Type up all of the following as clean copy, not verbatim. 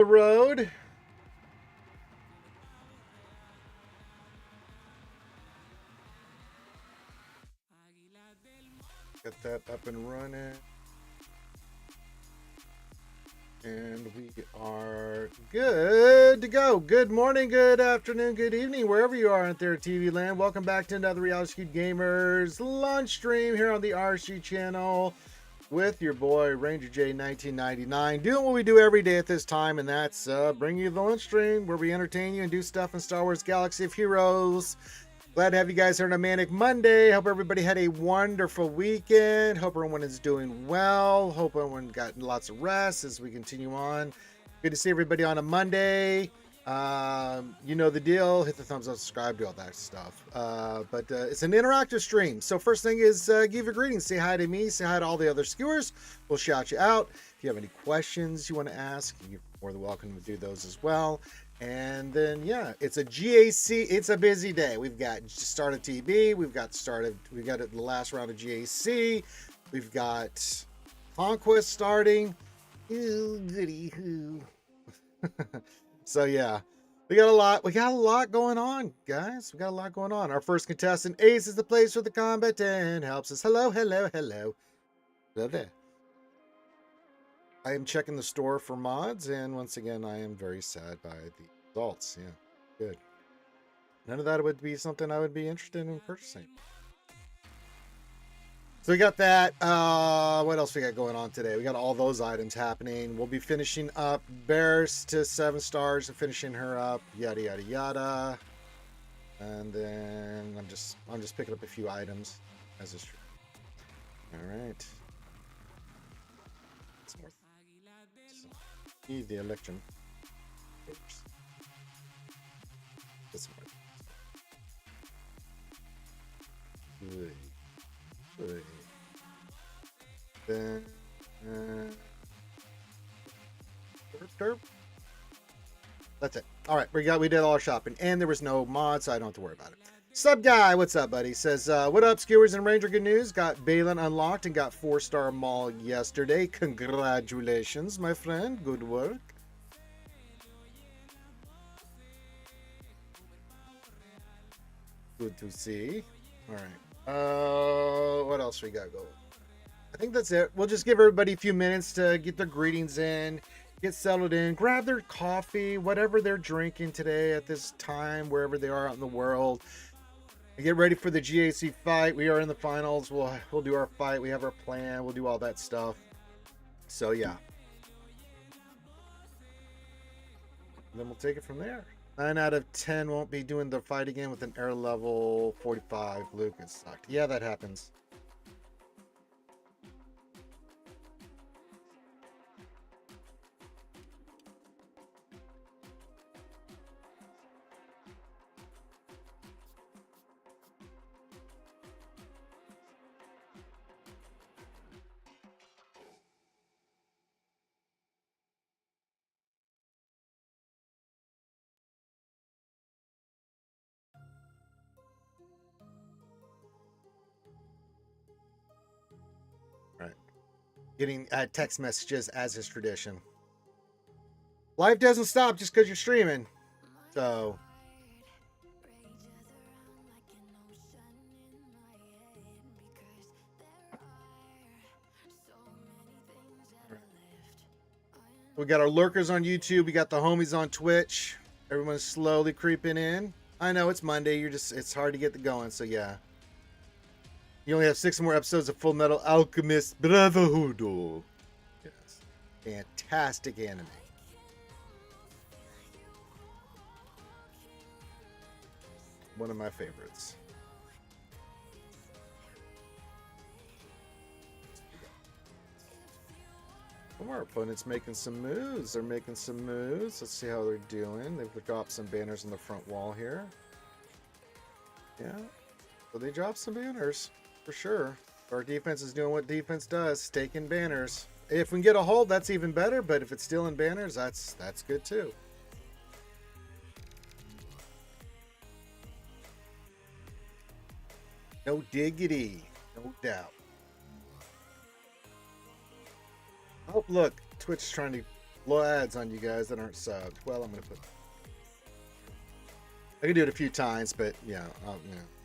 The road. Get that up and running. And we are good to go. Good morning, good afternoon, good evening, wherever you are out there at TV land. Welcome back to another Reality Scoot Gamers lunch stream here on the RC channel with your boy Ranger J 1999, doing what we do every day at this time, and that's bring you the lunch stream where we entertain you and do stuff in Star Wars Galaxy of Heroes. Glad to have you guys here on a Manic Monday. Hope everybody had a wonderful weekend. Hope everyone is doing well. Hope everyone got lots of rest as we continue on. Good to see everybody on a Monday. You know the deal. Hit the thumbs up, subscribe, do all that stuff. But it's an interactive stream. So first thing is give your greetings. Say hi to me. Say hi to all the other skewers. We'll shout you out. If you have any questions you want to ask, you're more than welcome to do those as well. And then, yeah, it's a GAC. It's a busy day. We've got start of TB. We've got the last round of GAC. We've got Conquest starting. Ooh, goody hoo. So yeah, we got a lot going on, guys. We got a lot going on. Our first contestant, Ace, is the place for the combat and helps us. Hello there. I am checking the store for mods, and once again, I am very sad by the results. Yeah, good. None of that would be something I would be interested in purchasing. So we got that. What else we got going on today? We got all those items happening. We'll be finishing up Bears to 7 stars and finishing her up. Yada yada yada. And then I'm just picking up a few items as is true. All right. Some more. Need the election. This one. Then derp. That's it. All right, we did all our shopping, and there was no mod, so I don't have to worry about it. Sub guy, what's up, buddy? Says, what up, skewers and Ranger? Good news. Got Balin unlocked and got 4-star mall yesterday. Congratulations, my friend. Good work. Good to see. All right. What else we got going? I think that's it. We'll just give everybody a few minutes to get their greetings in, get settled in, grab their coffee, whatever they're drinking today at this time, wherever they are out in the world. And get ready for the GAC fight. We are in the finals. We'll do our fight. We have our plan. We'll do all that stuff. So yeah. And then we'll take it from there. 9 out of 10 won't be doing the fight again with an air level 45. Luke, it sucked. Yeah, that happens. Right. Getting text messages as is tradition. Life doesn't stop just because you're streaming. So. We got our lurkers on YouTube. We got the homies on Twitch. Everyone's slowly creeping in. I know it's Monday. It's hard to get the going. So yeah. You only have 6 more episodes of Full Metal Alchemist Brotherhood. Yes. Fantastic anime. One of my favorites. Our opponent's making some moves. They're making some moves. Let's see how they're doing. They've dropped some banners on the front wall here. Yeah. So they dropped some banners. For sure. Our defense is doing what defense does, taking banners. If we can get a hold, that's even better, but if it's still in banners, that's good too. No diggity. No doubt. Oh, look. Twitch is trying to Blow ads on you guys that aren't subbed. Well, I'm gonna put. I can do it a few times, but yeah,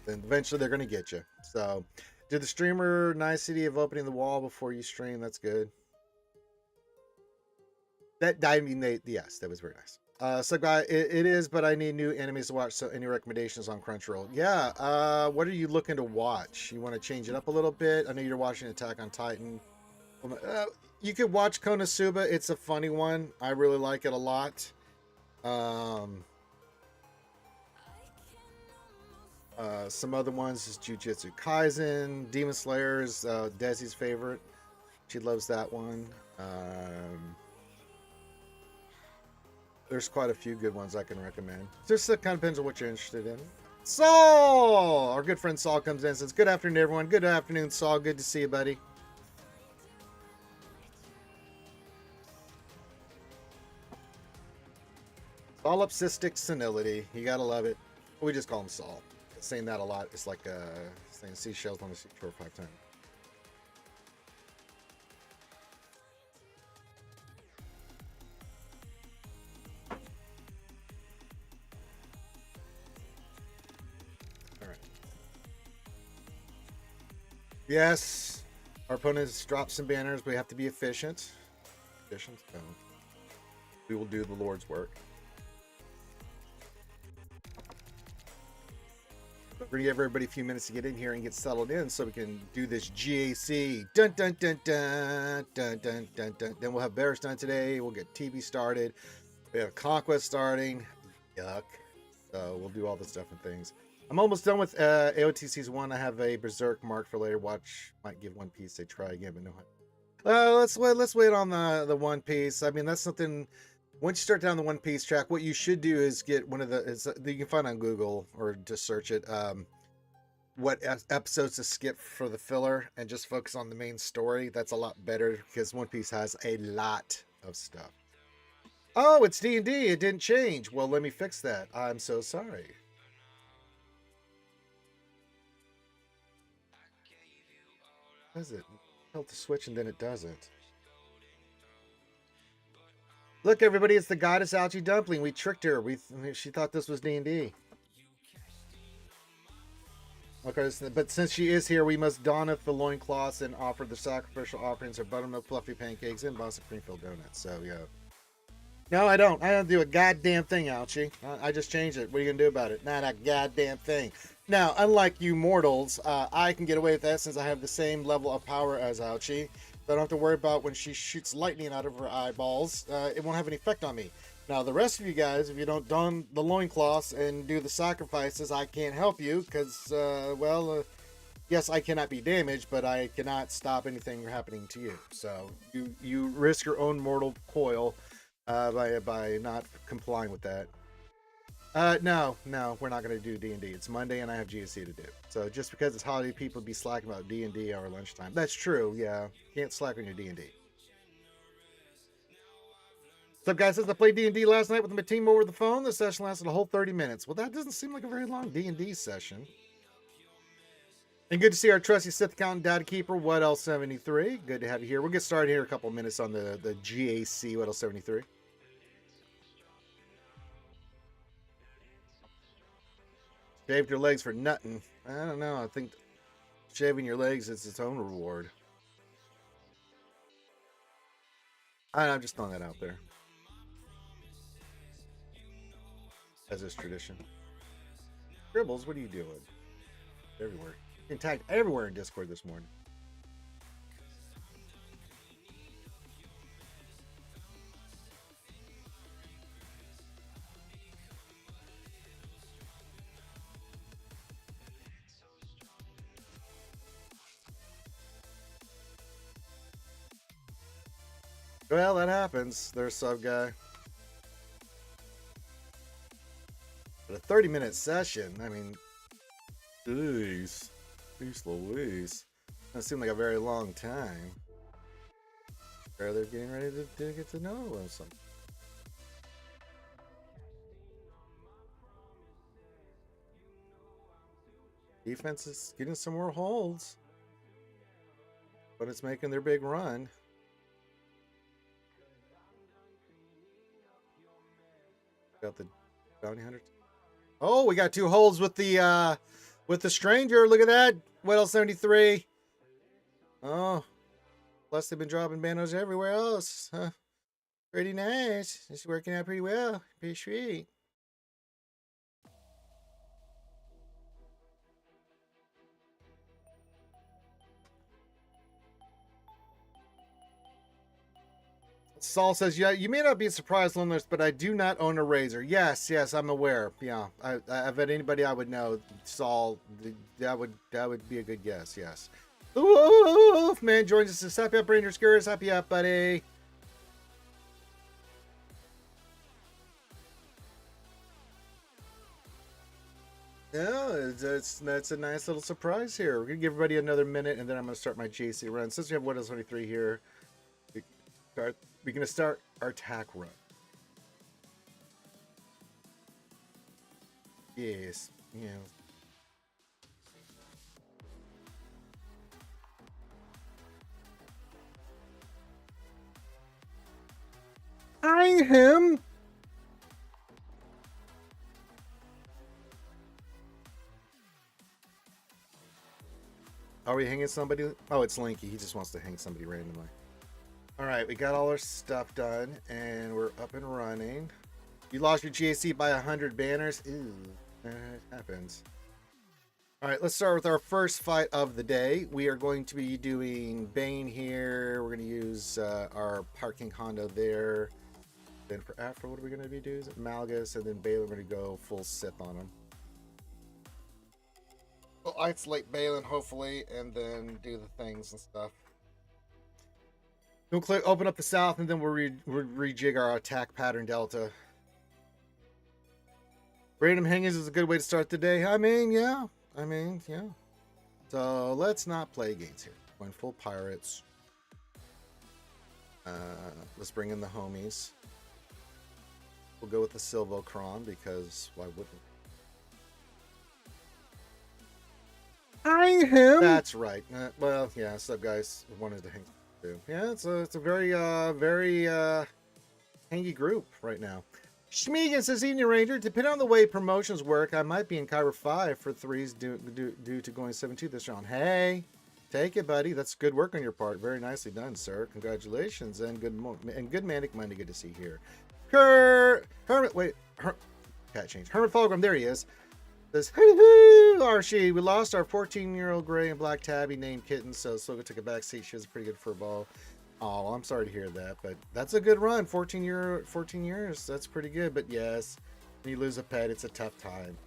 then eventually they're gonna get you. So, did the streamer nicety of opening the wall before you stream? That's good. Yes, that was very nice. So guy, it is, but I need new enemies to watch. So any recommendations on Crunchyroll? Yeah. What are you looking to watch? You want to change it up a little bit? I know you're watching Attack on Titan. You could watch Konosuba. It's a funny one. I really like it a lot. Some other ones is Jujutsu Kaisen, Demon Slayer is Desi's favorite. She loves that one. There's quite a few good ones I can recommend. Just kind of depends on what you're interested in. Saul! Our good friend Saul comes in and says, good afternoon, everyone. Good afternoon, Saul. Good to see you, buddy. Solipsistic senility. You gotta love it. We just call him Saul. Saying that a lot. It's like saying seashells on the seashore 5 times. All right. Yes, our opponents drop some banners. We have to be efficient. Efficient. No. We will do the Lord's work. We're going to give everybody a few minutes to get in here and get settled in so we can do this GAC. Dun, dun, dun, dun, dun, dun, dun, dun. Then we'll have Bears done today. We'll get TV started. We have Conquest starting. Yuck. So we'll do all the stuff and things. I'm almost done with AOT Season 1. I have a Berserk mark for later. Watch. Might give One Piece a try again, but no. Let's wait on the One Piece. I mean, that's something... Once you start down the One Piece track, what you should do is get one of you can find on Google or just search it, what episodes to skip for the filler and just focus on the main story. That's a lot better because One Piece has a lot of stuff. Oh, it's D&D. It didn't change. Well, let me fix that. I'm so sorry. Does it? Tilt the switch and then it doesn't. Look, everybody, it's the goddess Algae Dumpling. We tricked her. She thought this was D&D. Okay, but since she is here, we must donneth the loincloths and offer the sacrificial offerings of buttermilk fluffy pancakes and Boston cream-filled donuts. So, yeah. No, I don't. I don't do a goddamn thing, Algae. I just changed it. What are you going to do about it? Not a goddamn thing. Now, unlike you mortals, I can get away with that since I have the same level of power as Algae. I don't have to worry about when she shoots lightning out of her eyeballs. It won't have any effect on me. Now, the rest of you guys, if you don't don the loincloths and do the sacrifices, I can't help you because, yes, I cannot be damaged, but I cannot stop anything happening to you. So you risk your own mortal coil by not complying with that. No, we're not going to do D&D. It's Monday and I have GSC to do. So just because it's holiday, people be slacking about D&D or lunchtime. That's true, yeah. Can't slack on your D&D. What's up, guys? Since I played D&D last night with my team over the phone, the session lasted a whole 30 minutes. Well, that doesn't seem like a very long D&D session. And good to see our trusty Sith Accountant Data Keeper, What Else 73. Good to have you here. We'll get started here in a couple of minutes on the GAC, What Else 73. Shaved your legs for nothing. I don't know. I think shaving your legs is its own reward. I'm just throwing that out there. As is tradition. Dribbles, what are you doing? Everywhere. Getting tagged everywhere in Discord this morning. Well, that happens. There's sub guy. But a 30-minute session, I mean, jeez. Jeez Louise. That seemed like a very long time. Or they're getting ready to get to know something. Defense is getting some more holds. But it's making their big run. Got the bounty hunter. Oh, we got 2 holds with the stranger. Look at that. Weddle 73. Oh, plus they've been dropping banners everywhere else. Huh. Pretty nice. It's working out pretty well. Pretty sweet. Saul says, yeah, you may not be surprised, Lundless, but I do not own a razor. Yes, I'm aware. Yeah, I've had anybody I would know. Saul, that would be a good guess. Yes. Oof, man joins us. Happy up, Ranger Skirts. Happy up, buddy. Yeah, that's a nice little surprise here. We're gonna give everybody another minute, and then I'm gonna start my JC run. Since we have Windows 23 here, we're gonna start our attack run. Yes, yeah. I him. Are we hanging somebody? Oh, it's Linky. He just wants to hang somebody randomly. All right, we got all our stuff done, and we're up and running. You lost your GAC by 100 banners. Ooh, that happens. All right, let's start with our first fight of the day. We are going to be doing Bane here. We're going to use our Parking Hondo there. Then for Afro, what are we going to be doing? Malgus, and then Balin, we're going to go full Sith on him. We'll isolate Balin, hopefully, and then do the things and stuff. We'll open up the south, and then we'll rejig our attack pattern delta. Random hangers is a good way to start the day. I mean, yeah. So let's not play games here. Going full pirates. Let's bring in the homies. We'll go with the Swgoh because why wouldn't we? I him. That's right. Well, yeah. What's up, guys? Wanted to hang too. Yeah, it's a very hangy group right now. Schmeegan says, Evening Ranger, depending on the way promotions work, I might be in Kyber 5 for 3s due to going 7-2 this round. Hey, take it, buddy. That's good work on your part. Very nicely done, sir. Congratulations, and good Manic Monday. Good to see here. Hermit Fulgrim, there he is. Says, hoo-hoo, Archie, we lost our 14-year-old gray and black tabby named Kitten, so Swgoh took a back seat. She has a pretty good fur ball. Oh, I'm sorry to hear that, but that's a good run. 14 years, that's pretty good. But yes, when you lose a pet, it's a tough time.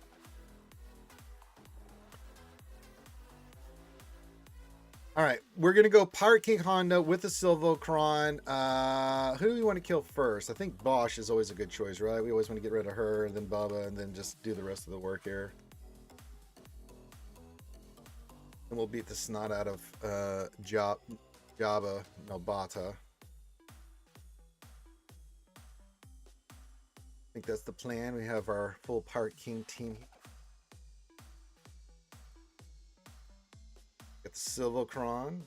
All right, we're gonna go Pirate King Honda with the Swgoh. Who do we want to kill first? I think Bosch is always a good choice, right? We always want to get rid of her, and then Bubba, and then just do the rest of the work here. And we'll beat the snot out of Jabba Nobata. I think that's the plan. We have our full Pirate King team. Got the Swgoh.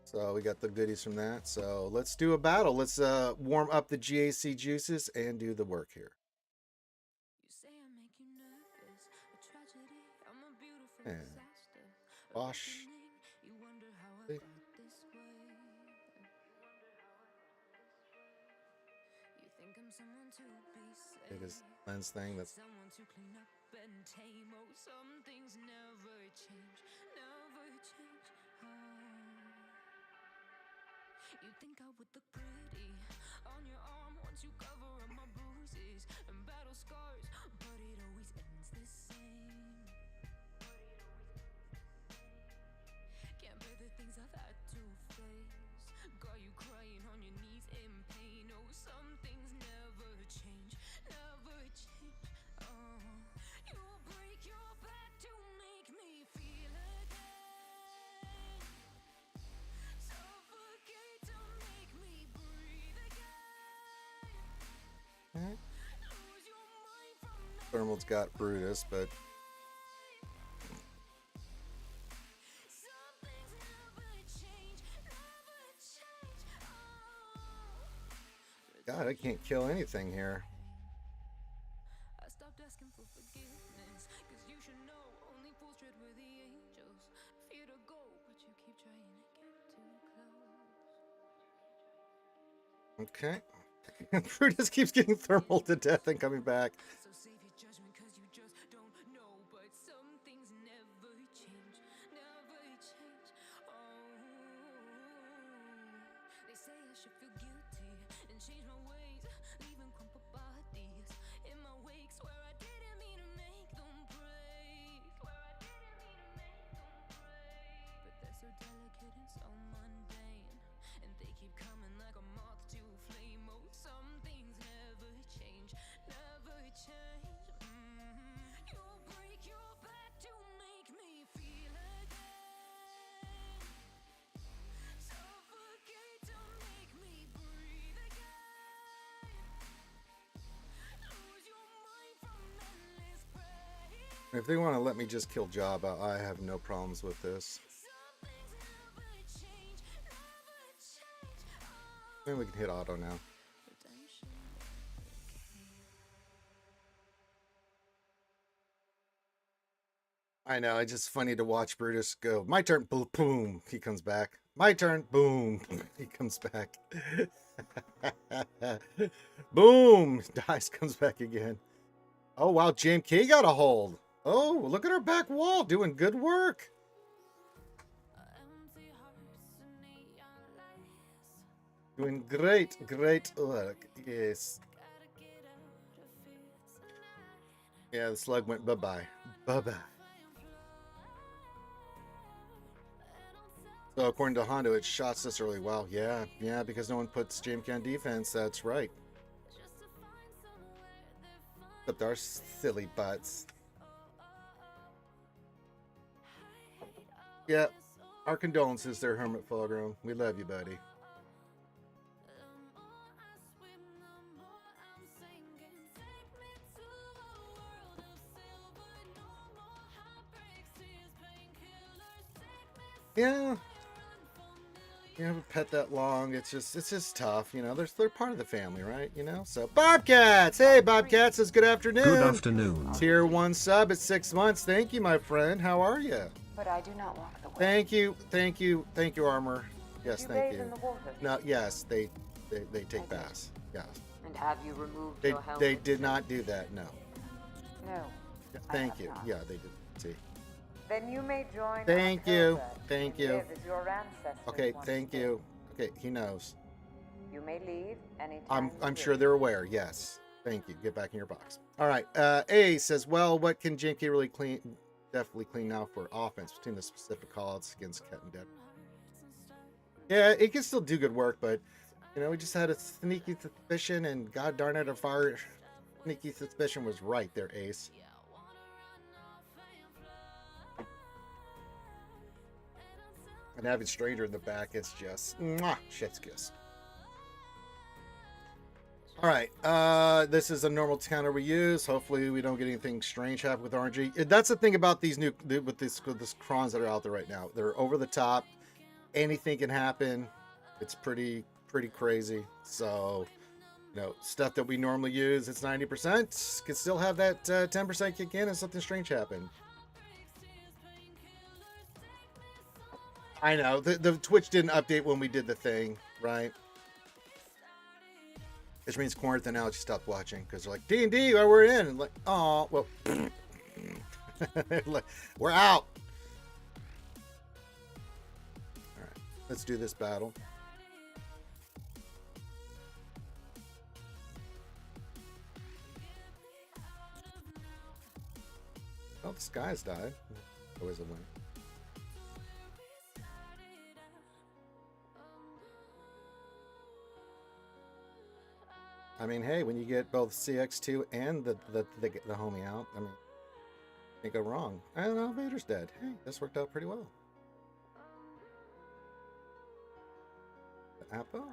So we got the goodies from that. So let's do a battle. Let's warm up the GAC juices and do the work here. And Bosch. It is lens thing. That's someone to clean up and tame. Oh, some things never change, never change. You think I would look pretty on your arm once you cover up my bruises and battle scars, but it always ends the same. Can't bear the things I've had to face. Got you crying on your knees in pain. Oh, some things never change, never change. You'll break your back to make me feel again. Suffocate to make me breathe again. Lose your mind from Thermal's got Brutus, but God, I can't kill anything here. asking for forgiveness, 'cause you should know only fools tread with the angels. Fear to go, but you keep trying to get too close. Okay. Brutus keeps getting thermal to death and coming back. So save your judgment, 'cause you just don't know. But some things never change, never change. Oh, they say I should feel guilty and change my ways, leaving crumpled bodies in my wake. Swear I didn't mean to make them break. Swear I didn't mean to make them break. But they're so delicate and so mundane, and they keep coming like a moth to a flame. Oh, some things never change, never change. You break your back to make me feel again. Suffocate to make me breathe again. Lose your mind from endless pain. If they want to let me just kill Jabba, I have no problems with this. Some things never change, never change. Maybe we can hit auto now. Redemption. I know, it's just funny to watch Brutus go, my turn, boom, he comes back. My turn, boom, he comes back. Boom, dies, comes back again. Oh, wow, JMK got a hold. Oh, look at our back wall, doing good work. Empty hearts and neon lights. Doing great, great work, yes. Gotta get out of here tonight. Yeah, the slug went bye-bye, bye-bye. So according to Hondo, it shot us really well. Yeah, because no one puts JMK on defense. That's right. Except our silly butts. Yeah, our condolences there, Hermit Fulgrim. We love you, buddy. Yeah. You haven't pet that long. It's just tough, you know. They're part of the family, right? You know. So Bobcats, hey Bobcats, says good afternoon. Good afternoon. Tier 1 sub at 6 months. Thank you, my friend. How are you? But I do not walk the way. Thank you, Armor. Yes, You thank bathe you. in the water. No, yes, they take baths. Yes, And have you removed they your helmet? they did not do that. No. No. Thank have you. not. Yeah, they did. See. Then you may join. Thank our you. caravan Thank and you. live as your ancestors Okay, once thank did. you. Okay, he knows. You may leave anytime. I'm you sure wish. they're aware. Yes. Thank you. Get back in your box. All right. A says, well, what can JMK really definitely clean now for offense between the specific callouts against Ket and Dead? Yeah, it can still do good work, but you know, we just had a sneaky suspicion, and god darn it, our sneaky suspicion was right there, Ace. And having Stranger in the back is just mwah, shit's kiss. All right, this is a normal counter we use. Hopefully, we don't get anything strange happen with RNG. That's the thing about these with this crons that are out there right now. They're over the top. Anything can happen. It's pretty crazy. So, you know, stuff that we normally use, it's 90%, can still have that 10% kick in and something strange happen. I know the Twitch didn't update when we did the thing, right? Which means Quarantine now just stopped watching because they're like, D&D, well, we're in. And like, oh, well, like, we're out. All right, let's do this battle. Oh, the sky's died. Always a win. I mean, hey, when you get both CX2 and the homie out, I mean, can't go wrong. I don't know, Vader's dead. Hey, this worked out pretty well. The Apo?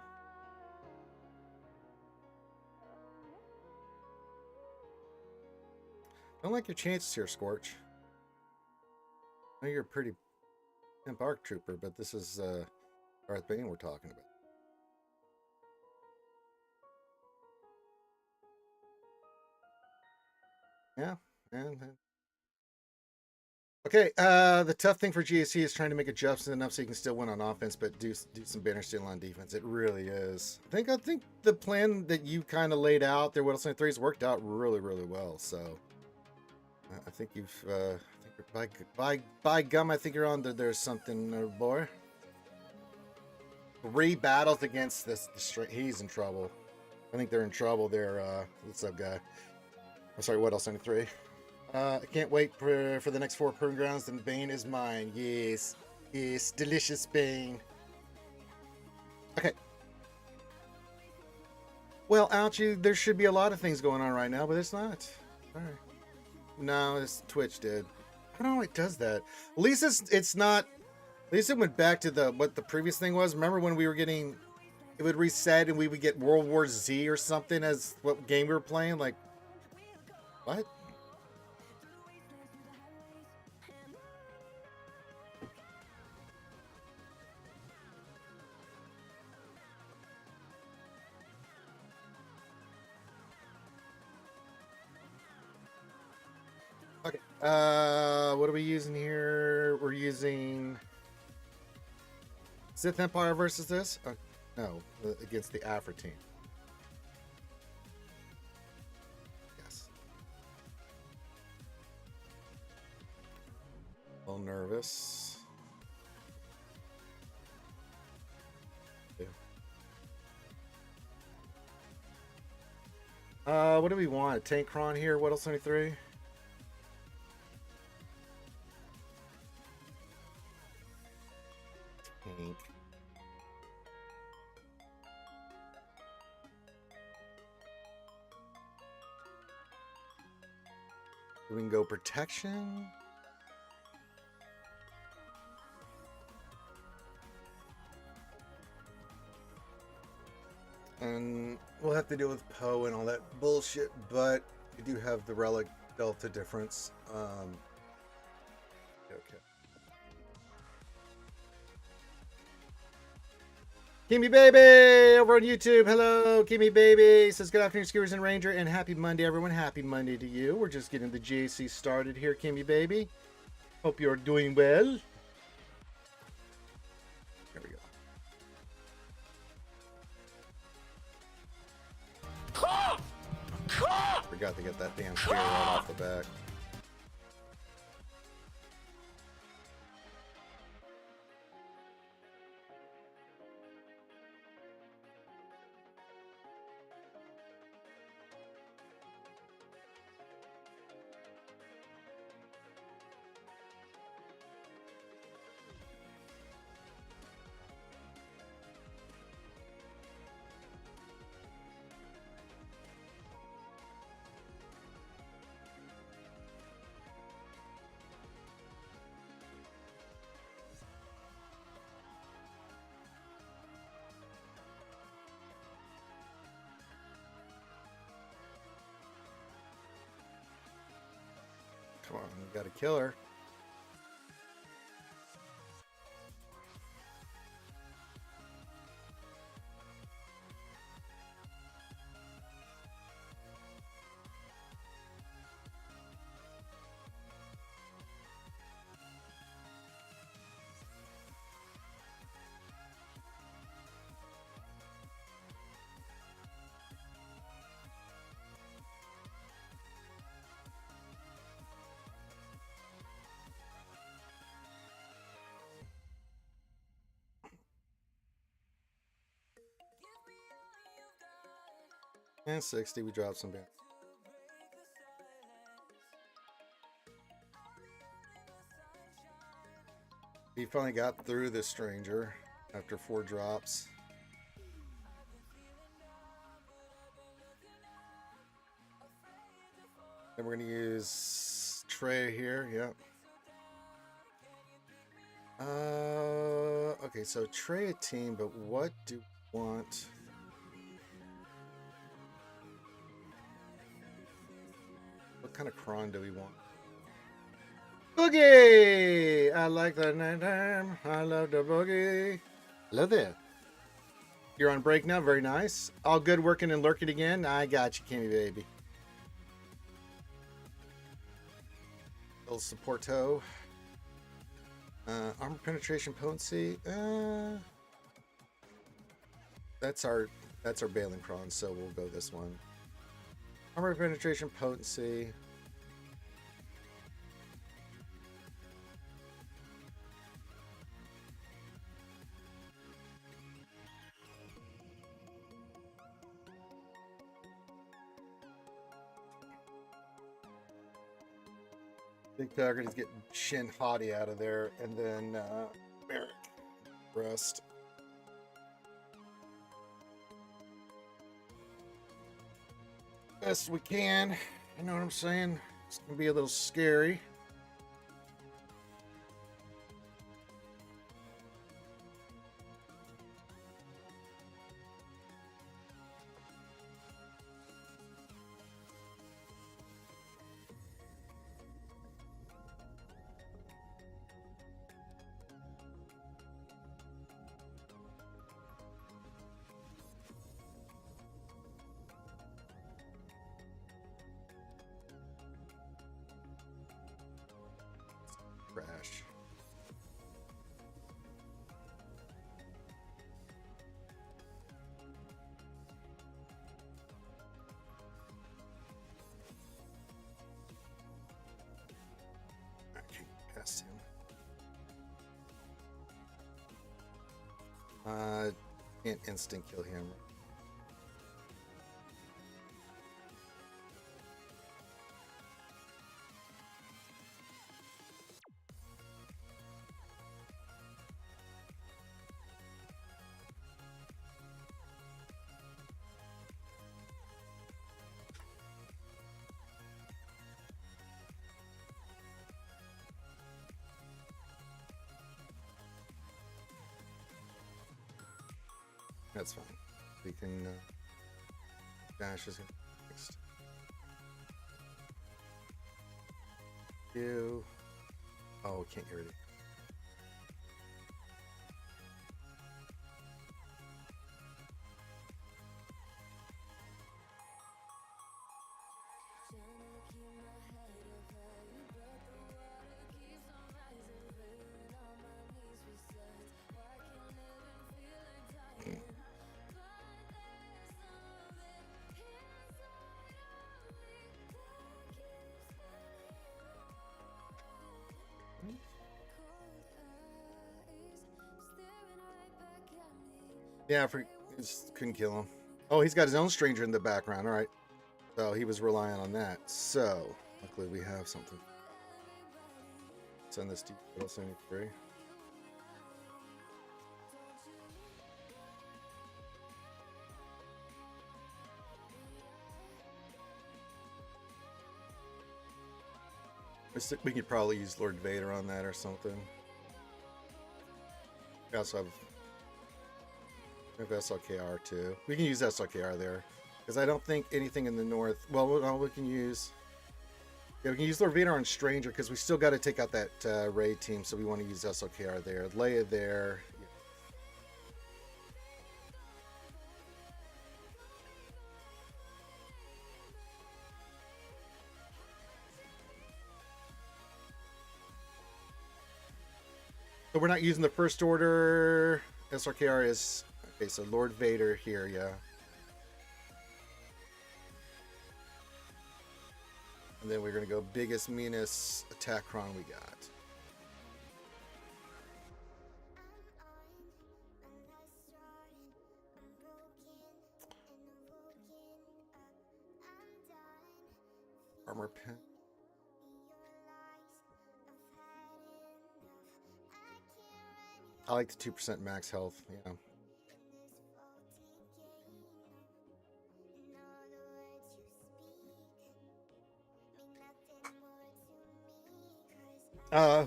Don't like your chances here, Scorch. I know you're a pretty pimp arc trooper, but this is Darth Bane we're talking about. Yeah. And okay. The tough thing for GAC is trying to make adjustments enough so you can still win on offense, but do some banner stealing on defense. It really is. I think the plan that you kind of laid out there, Whittleston 3's worked out really, really well. So I think you've I think by gum, I think you're on. There's something, boy. 3 battles against this. He's in trouble. I think they're in trouble there. What's up, guy? I'm sorry, what else? 3. I can't wait for the next 4 proving grounds. And Bane is mine. Yes. Yes. Delicious Bane. Okay. Well, ouchie, there should be a lot of things going on right now, but it's not. All right. No, it's Twitch did. I don't know why it does that. At least it's not. At least it went back to what the previous thing was. Remember when we were getting, it would reset and we would get World War Z or something as what game we were playing? Like, what? Okay. What are we using here? We're using Sith Empire versus this? No, against the Afro team. Yes. A little nervous. Yeah. What do we want? A tank cron here? What else? 73? Tank. We can go protection. And we'll have to deal with Poe and all that bullshit, but we do have the relic delta difference. Okay. Kimmy Baby over on YouTube. Hello, Kimmy Baby. Says good afternoon, Skewers and Ranger, and happy Monday, everyone. Happy Monday to you. We're just getting the GAC started here, Kimmy Baby. Hope you're doing well. There we go. Forgot to get that damn spear right off the back. Come on, we got to kill her. And 60, we dropped some bits. He finally got through this stranger after 4 drops. Then we're going to use Trey here. Yep. Okay, so Trey a team, but what do we want? What kind of cron do we want? Boogie! I like the nighttime. I love the boogie. Hello there. You're on break now. Very nice. All good working and lurking again. I got you, Kimmy Baby. El Supporto. Armor penetration potency. That's our Bailing Cron, so we'll go this one. Armor penetration potency. Big target is getting Shin Hottie out of there, and then Barrack. Rest. Best we can. You know what I'm saying? It's gonna be a little scary. Crash. I can't get past him. Can't instant kill him. That's fine. We can dash is next. You. Oh, can't get rid of it. Yeah, just couldn't kill him. Oh, he's got his own stranger in the background. All right. So he was relying on that. So luckily we have something. Send this to Little 73. We could probably use Lord Vader on that or something. We also have SLKR too. We can use SLKR there because I don't think anything in the north. Well, we can use. Yeah, we can use Lord Vader on Stranger because we still got to take out that raid team, so we want to use SLKR there. Leia there. Yeah. So we're not using the First Order. SRKR is okay. So Lord Vader here, yeah. And then we're gonna go biggest, meanest attack cron we got. Armor pen. I like the 2% max health, yeah.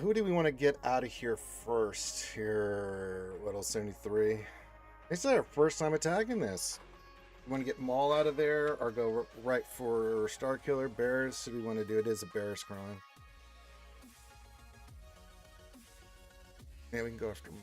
Who do we want to get out of here first? Here, what else? 73. This is our first time attacking this. We want to get Maul out of there or go right for Star Killer, Bears. So we want to do it as a Bears cron. Yeah, we can go after him.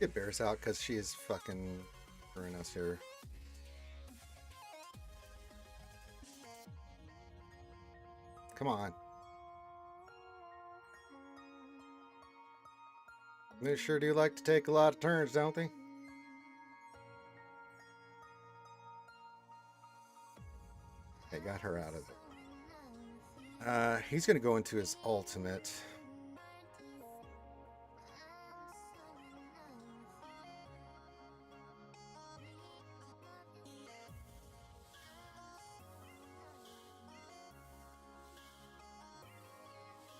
Get Bears out because she is fucking screwing us here. Come on. They sure do like to take a lot of turns, don't they? Okay, got her out of there. He's going to go into his ultimate.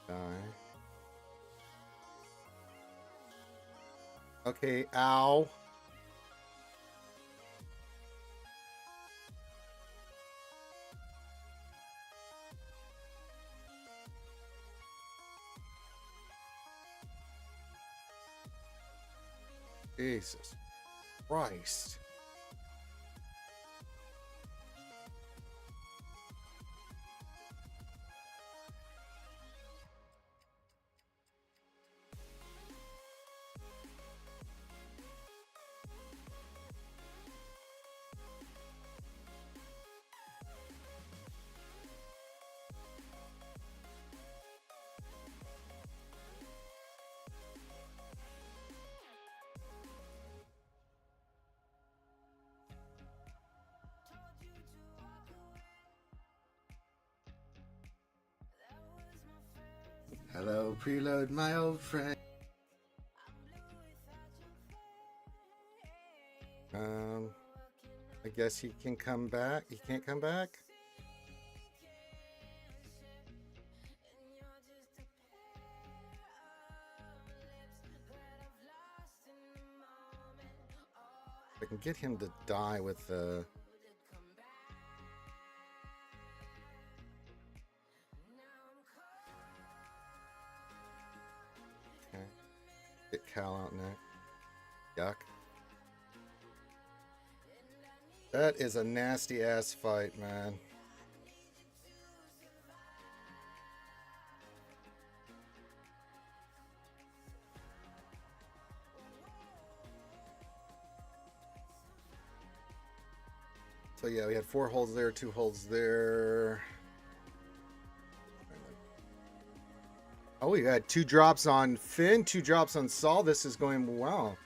Die. Okay, ow. Jesus Christ. Hello, preload, my old friend. I guess he can come back. He can't come back? I can get him to die with the... Okay. Get Cal out next. Yuck. That is a nasty ass fight, man. So yeah, we had 4 holds there, 2 holds there. Oh, we got 2 drops on Finn, 2 drops on Saul. This is going well.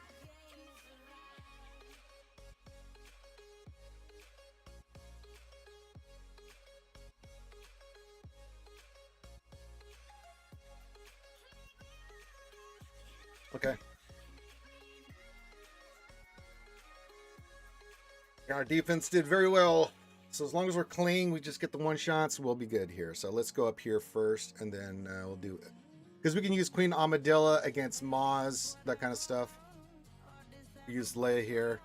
Okay. Our defense did very well. So as long as we're clean, we just get the 1 shots, we'll be good here. So let's go up here first, and then we'll do it. Because we can use Queen Amadilla against Maz, that kind of stuff. We use Leia here.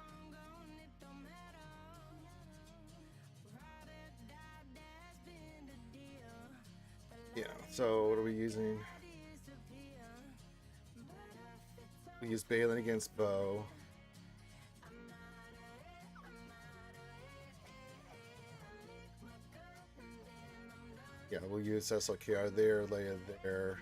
Yeah, so what are we using? We use Balin against Bo. Yeah, we'll use SLKR there, Leia there.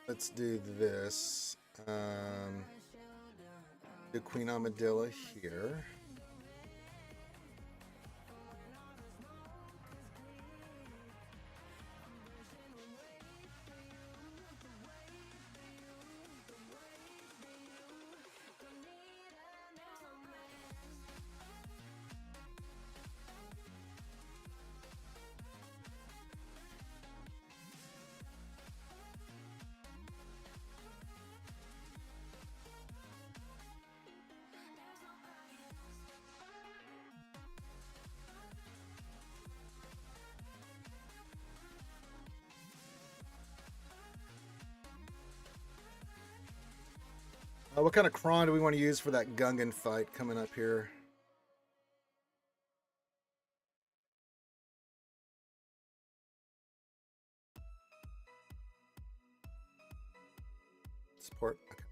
Let's do this. Do Queen Amadilla here. What kind of cron do we want to use for that Gungan fight coming up here? Support. Okay.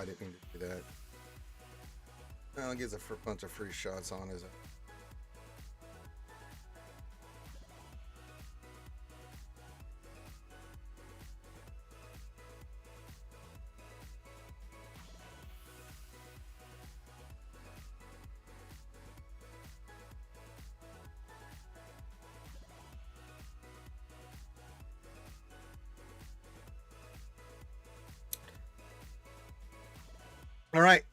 I didn't mean to do that. Well, it gives a bunch of free shots on his. All right,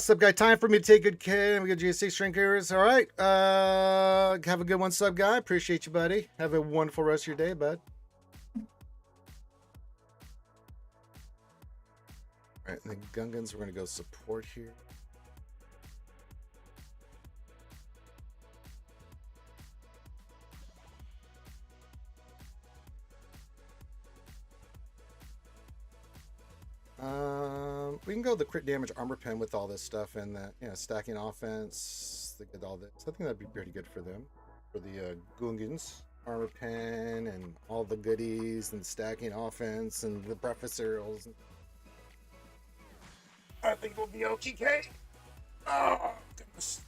sub guy, time for me to take good care. We got GSC drinkers. All right, have a good one, sub guy. Appreciate you, buddy. Have a wonderful rest of your day, bud. All right, and the Gungans, we're gonna go support here. We can go the crit damage armor pen with all this stuff and the stacking offense. They get all this. I think that'd be pretty good for them, for the Gungans. Armor pen and all the goodies and stacking offense and the breakfast cereals. I think we'll be okay. Oh goodness.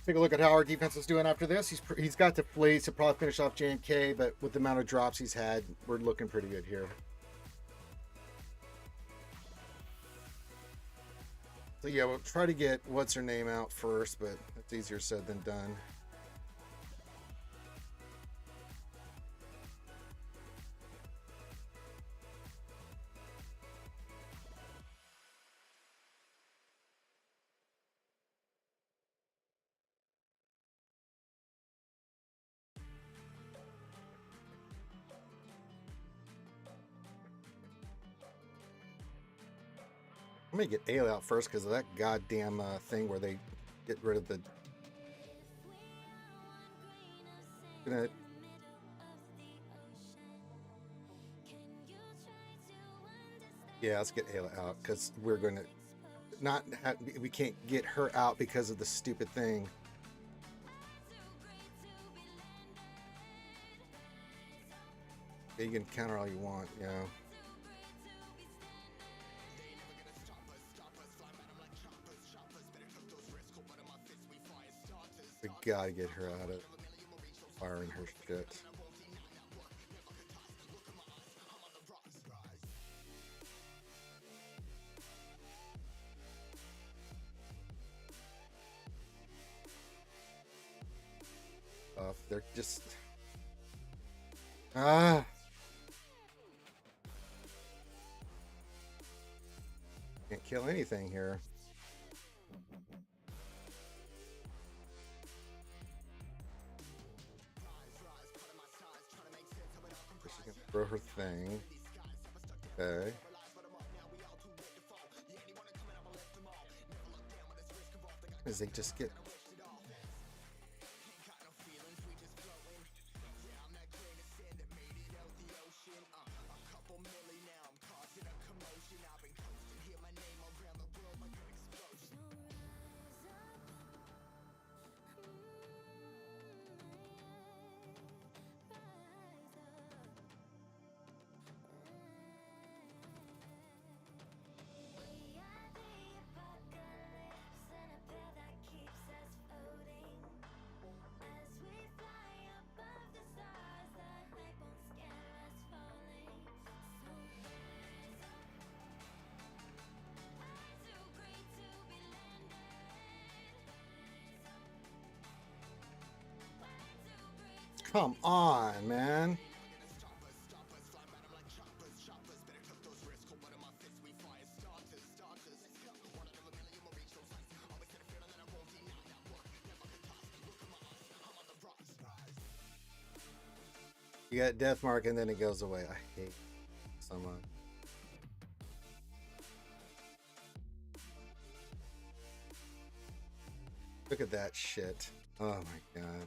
Take a look at how our defense is doing after this. He's got the plays to probably finish off JMK, but with the amount of drops he's had, we're looking pretty good here. So yeah, we'll try to get what's her name out first, but that's easier said than done. I'm gonna get Ale out first because of that goddamn thing where they get rid of the. Yeah, let's get Ale out because we're gonna not have, we can't get her out because of the stupid thing. You can counter all you want, yeah. We gotta get her out of firing her shit. They're just can't kill anything here. She's gonna throw her thing. Okay. As they just get. Come on, man. You got death mark and then it goes away. I hate so much. Look at that shit. Oh my god.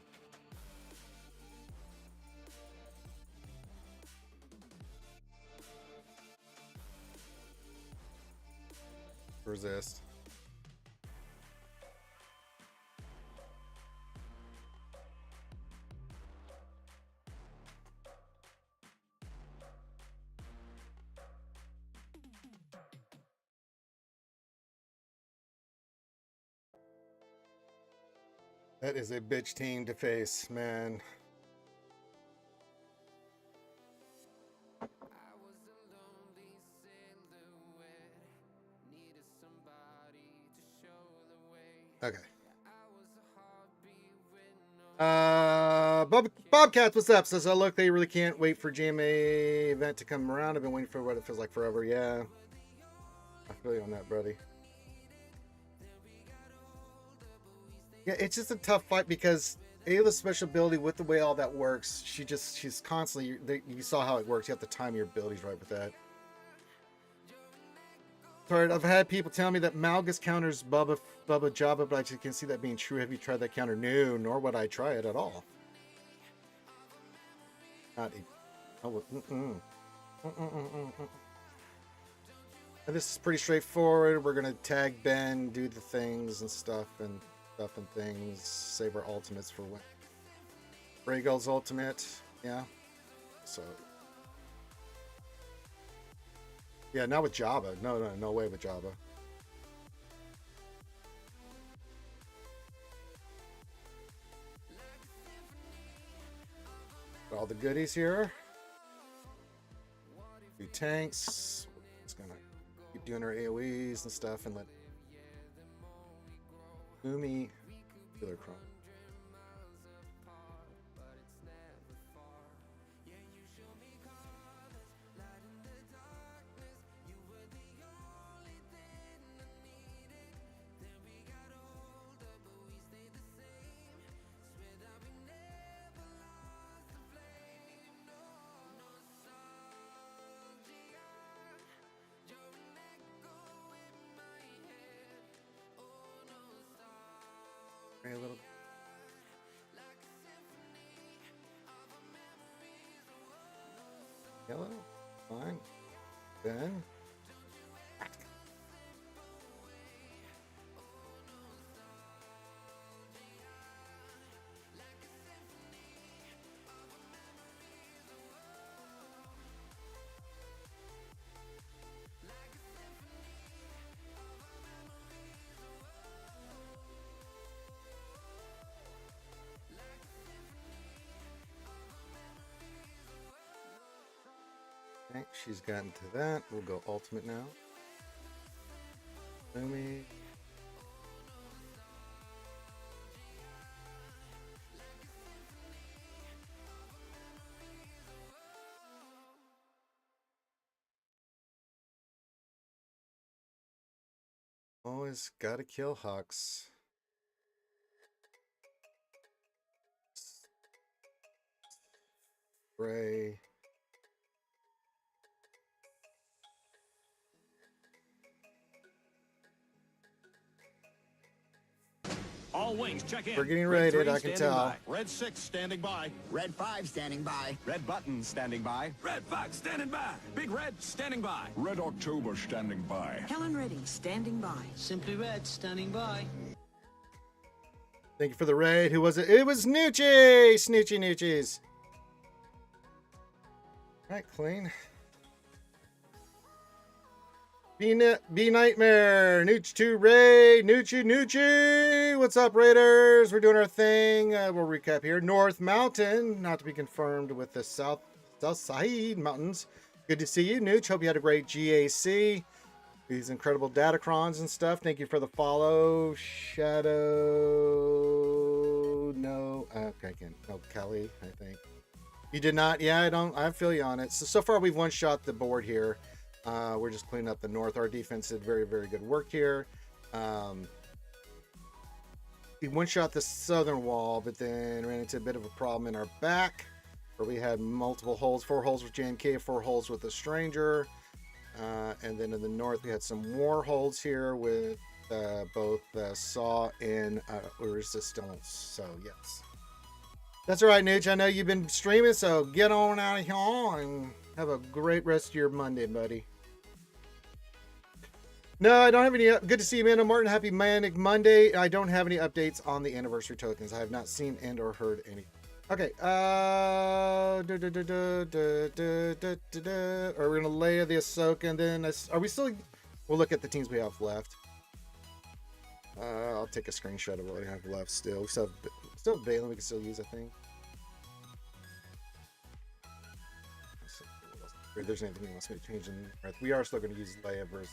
Resist. That is a bitch team to face, man. Okay. Bobcats, what's up? Says, oh, look, they really can't wait for GMA event to come around. I've been waiting for what it feels like forever. Yeah. I feel you on that, buddy. Yeah, it's just a tough fight because Ayla's special ability with the way all that works, she's constantly, you saw how it works. You have to time your abilities right with that. Sorry, I've had people tell me that Malgus counters Bubba Java, but I just can't see that being true. Have you tried that counter? No, nor would I try it at all. Not even. Oh, and this is pretty straightforward. We're gonna tag Ben, do the things and stuff and things. Save our ultimates for when. Rhaegal's ultimate, yeah. So. Yeah, not with Jabba. No way with Jabba. Got all the goodies here. 2 tanks. Just gonna keep doing our AoEs and stuff and let Umi Killer Chrome. A little. Yellow, fine. Then. Okay, she's gotten to that. We'll go ultimate now. Lumi. Always gotta kill Hux. Spray. All wings, check in. We're getting raided, I can tell. By. Red 6 standing by. Red 5 standing by. Red button standing by. Red Fox standing by. Big Red standing by. Red October standing by. Helen Reddy standing by. Simply Red standing by. Thank you for the raid. Who was it? It was Nucci! Snoochie Noochies. Alright, clean. B Nightmare, Nooch 2 Raid, Nucci. What's up, Raiders? We're doing our thing. We'll recap here. North Mountain, not to be confirmed with the South Side Mountains. Good to see you, Nooch. Hope you had a great GAC. These incredible datacrons and stuff. Thank you for the follow. Shadow. No. Okay, no, Kelly, I think. You did not? Yeah, I feel you on it. So far, we've one-shot the board here. We're just cleaning up the north. Our defense did very, very good work here. We one-shot the southern wall, but then ran into a bit of a problem in our back, where we had multiple holes, 4 holes with JMK, 4 holes with a stranger. And then in the north, we had some war holes here with both Saw and Resistance. So, yes. That's all right, Nooch. I know you've been streaming, so get on out of here and have a great rest of your Monday, buddy. No, I don't have any. Good to see you, man. Martin. Happy Manic Monday. I don't have any updates on the anniversary tokens. I have not seen and or heard any. Okay. Are we gonna lay the Ahsoka and then are we still? We'll look at the teams we have left. I'll take a screenshot of what we have left still. We still have Balin we can still use, I think. Let's see what else. If there's anything he wants me to change in Earth. We are still going to use Leia versus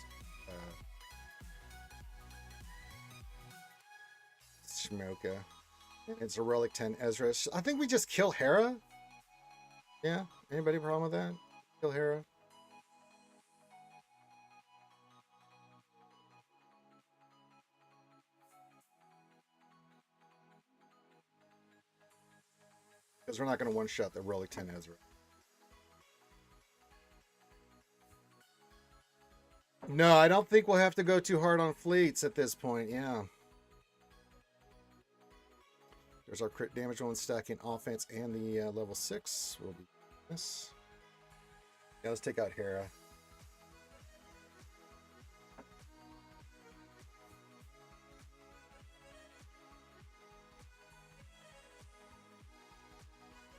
Shmoka. It's a Relic 10 Ezra. I think we just kill Hera. Yeah? Anybody problem with that? Kill Hera? Because we're not going to one-shot the Relic 10 Ezra. No, I don't think we'll have to go too hard on fleets at this point. Yeah. There's our crit damage one stacking offense and the level 6 will be this. Yeah, let's take out Hera.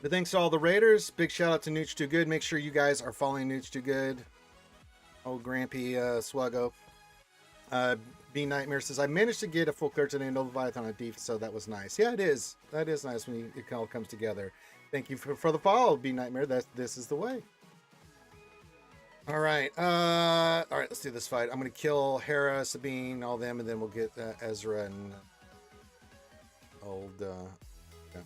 But thanks to all the raiders. Big shout out to Nooch Too Good. Make sure you guys are following Nooch Too Good. Old Grampy Swgoh. B Nightmare says, I managed to get a full clear today in Leviathan on Deep, so that was nice. Yeah, it is. That is nice when it all comes together. Thank you for the follow, B Nightmare. This is the way. All right. All right, let's do this fight. I'm going to kill Hera, Sabine, all them, and then we'll get Ezra and old... yeah.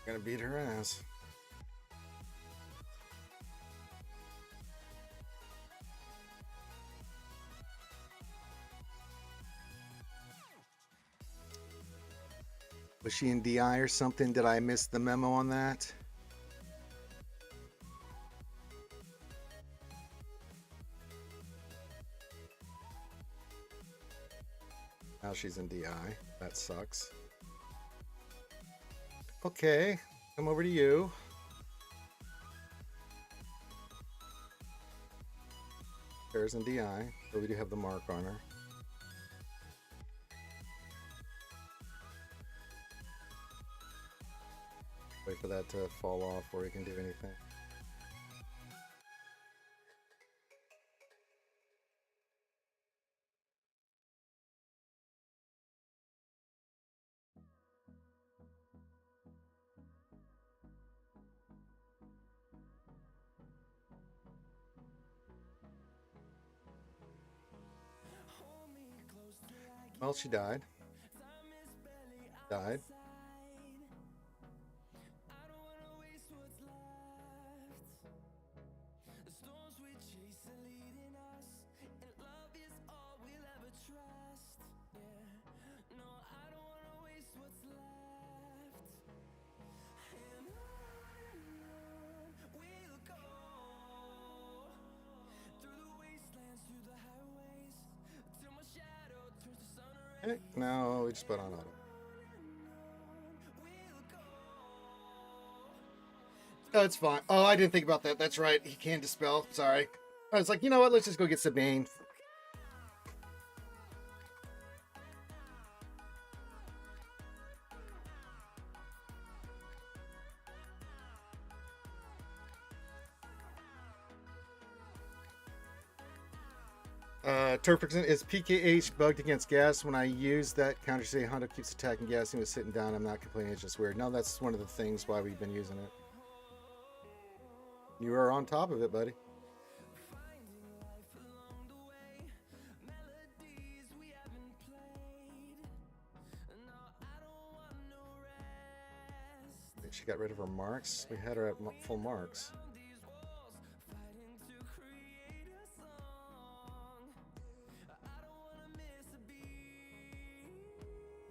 Gonna beat her ass. Was she in DI or something? Did I miss the memo on that? Now she's in DI. That sucks. Okay, come over to you. There's in DI, so we do have the mark on her. Wait for that to fall off before we can do anything. Well, she died. Died. Okay, now we just put on auto. Oh, it's fine. Oh, I didn't think about that. That's right. He can dispel. Sorry. I was like, you know what? Let's just go get Sabine. Turfixon, is PKH bugged against gas? When I use that counter, say Honda keeps attacking gas and was sitting down. I'm not complaining. It's just weird. No, that's one of the things why we've been using it. You are on top of it, buddy. I think she got rid of her marks. We had her at full marks.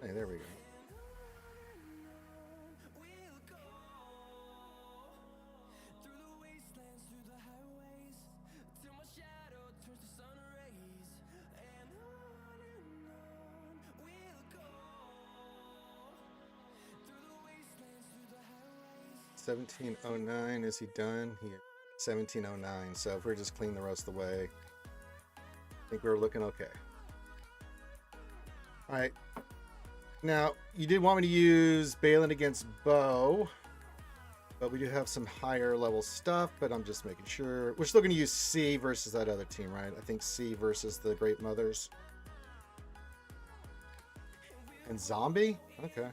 Hey, there we go. 1709. Is he done? He 1709. So if we're just clean the rest of the way, I think we're looking okay. All right. Now, you did want me to use Balin against Bo, but we do have some higher level stuff, but I'm just making sure. We're still going to use C versus that other team, right? I think C versus the Great Mothers. And Zombie? Okay.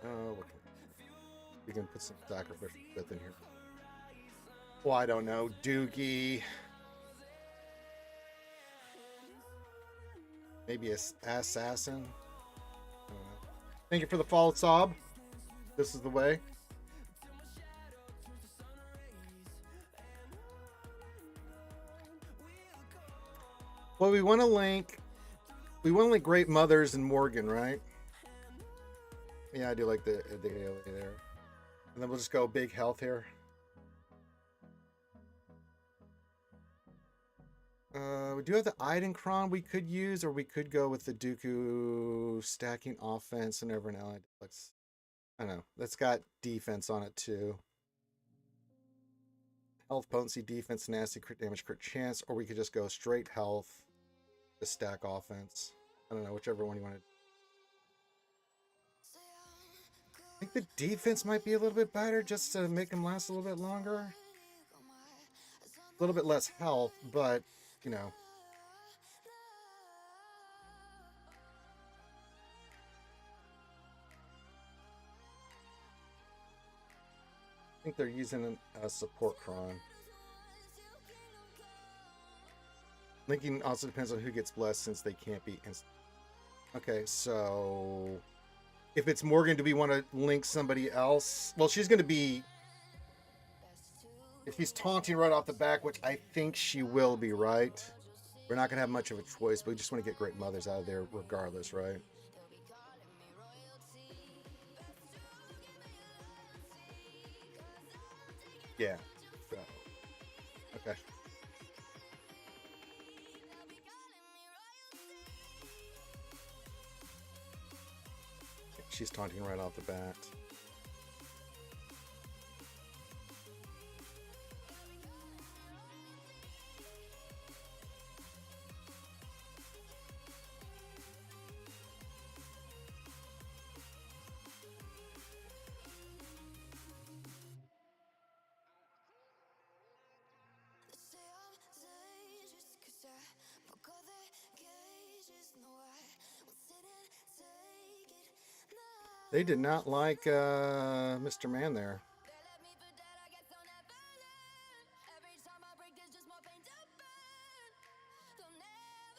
Oh, okay. We can put some sacrificial fifth in here. Well, I don't know. Doogie. Maybe a assassin. I don't know. Thank you for the follow, Sob. This is the way. Well, we want to link Great Mothers and Morgan, right? Yeah, I do like the AOA there. And then we'll just go big health here. We do have the Eidenkron we could use, or we could go with the Dooku stacking offense and everyone else. I don't know. That's got defense on it too. Health, potency, defense, nasty, crit damage, crit chance, or we could just go straight health, the stack offense. I don't know, whichever one you want to. I think the defense might be a little bit better just to make them last a little bit longer. A little bit less health, but, you know. I think they're using a support cron. Linking also depends on who gets blessed since they can't be instant. Okay, so if it's Morgan, do we want to link somebody else? Well, she's going to be... If he's taunting right off the back, which I think she will be, right? We're not going to have much of a choice, but we just want to get Great Mothers out of there regardless, right? Yeah. So, okay. She's taunting right off the bat. They did not like Mr. Man there.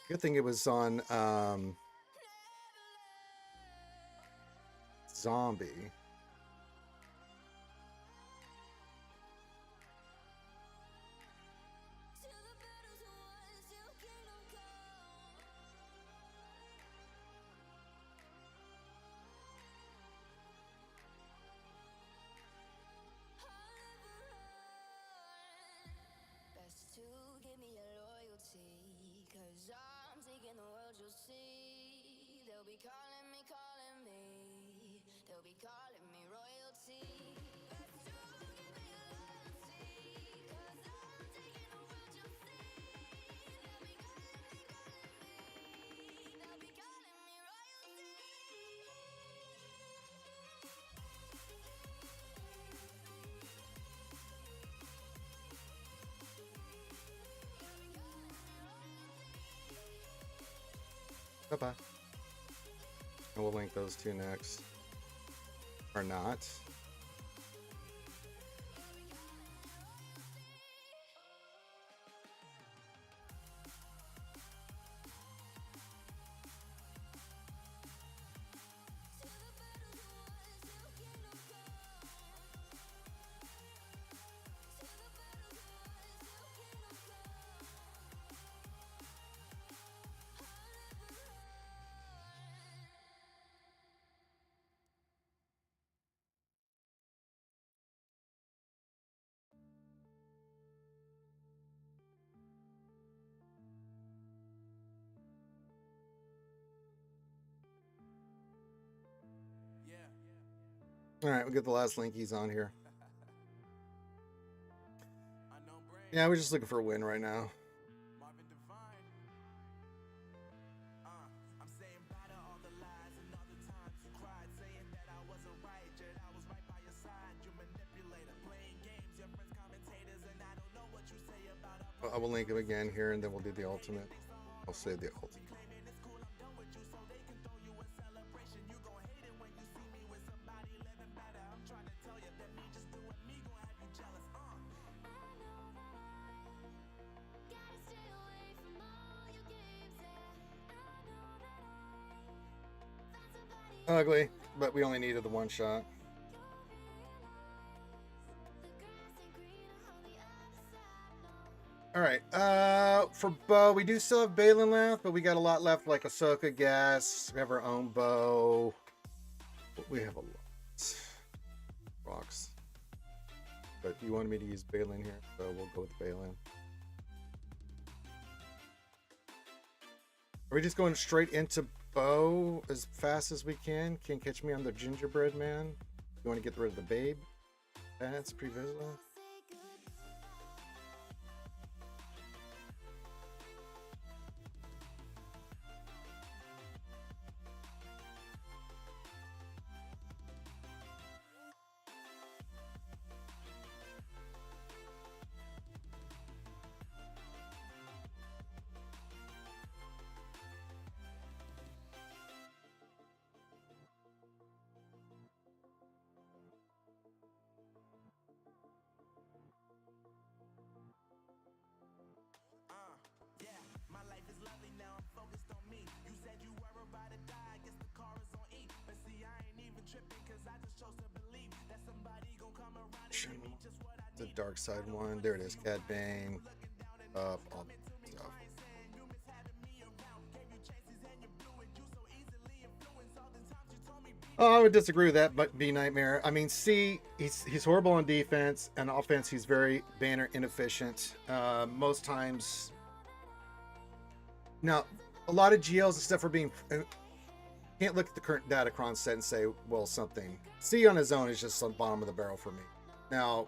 Good thing it was on Zombie. Bye-bye. And we'll link those two next. Or not. All right, we'll get the last linkies on here. Yeah, we're just looking for a win right now. I will link him again here, and then we'll do the ultimate. I'll say the ultimate. Ugly, but we only needed the one shot. All right, for bow, we do still have Balin left, but we got a lot left, like Ahsoka gas. We have our own bow. We have a lot. Rocks. But you wanted me to use Balin here, so we'll go with Balin. Are we just going straight into bow as fast as we can? Can't catch me on the gingerbread man. You want to get rid of the babe? That's pretty visible. The dark side one. There it is. Cad Bane. All that stuff. Oh, I would disagree with that, but B Nightmare. I mean, C, he's horrible on defense, and offense he's very banner inefficient. Most times. Now, a lot of GLs and stuff are being. Can't look at the current Datacron set and say, well, something. C on his own is just on bottom of the barrel for me. Now,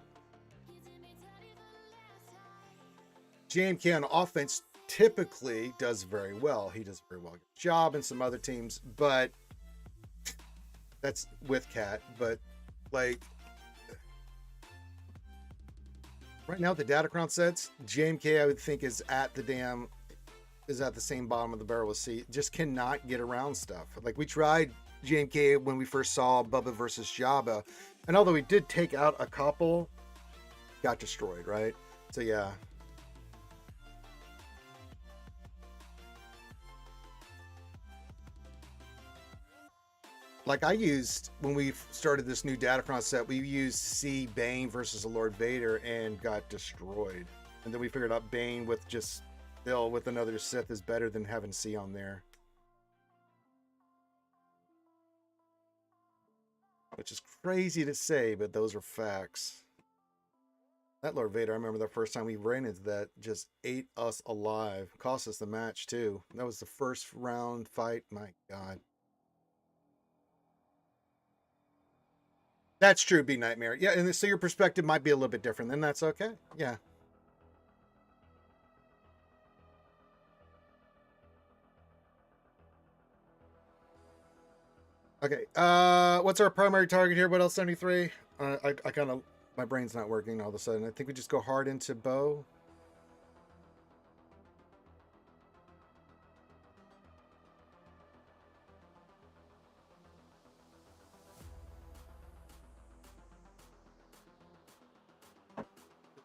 JMK on offense typically does very well. He does very well. Job and some other teams, but that's with Cat. But like right now, the Datacron sets, JMK I would think is at the same bottom of the barrel with C. Just cannot get around stuff. Like we tried JMK when we first saw Bubba versus Jabba, and although we did take out a couple, got destroyed, right? So yeah. Like I used, when we started this new Datacron set, we used C Bane versus the Lord Vader and got destroyed. And then we figured out Bane with just Bill with another Sith is better than having C on there. Which is crazy to say, but those are facts. That Lord Vader, I remember the first time we ran into that, just ate us alive. Cost us the match too. That was the first round fight. My God. That's true, B Nightmare. Yeah, and so your perspective might be a little bit different, and that's okay. Yeah. Okay. What's our primary target here? What else? 73. I kind of, my brain's not working all of a sudden. I think we just go hard into bow.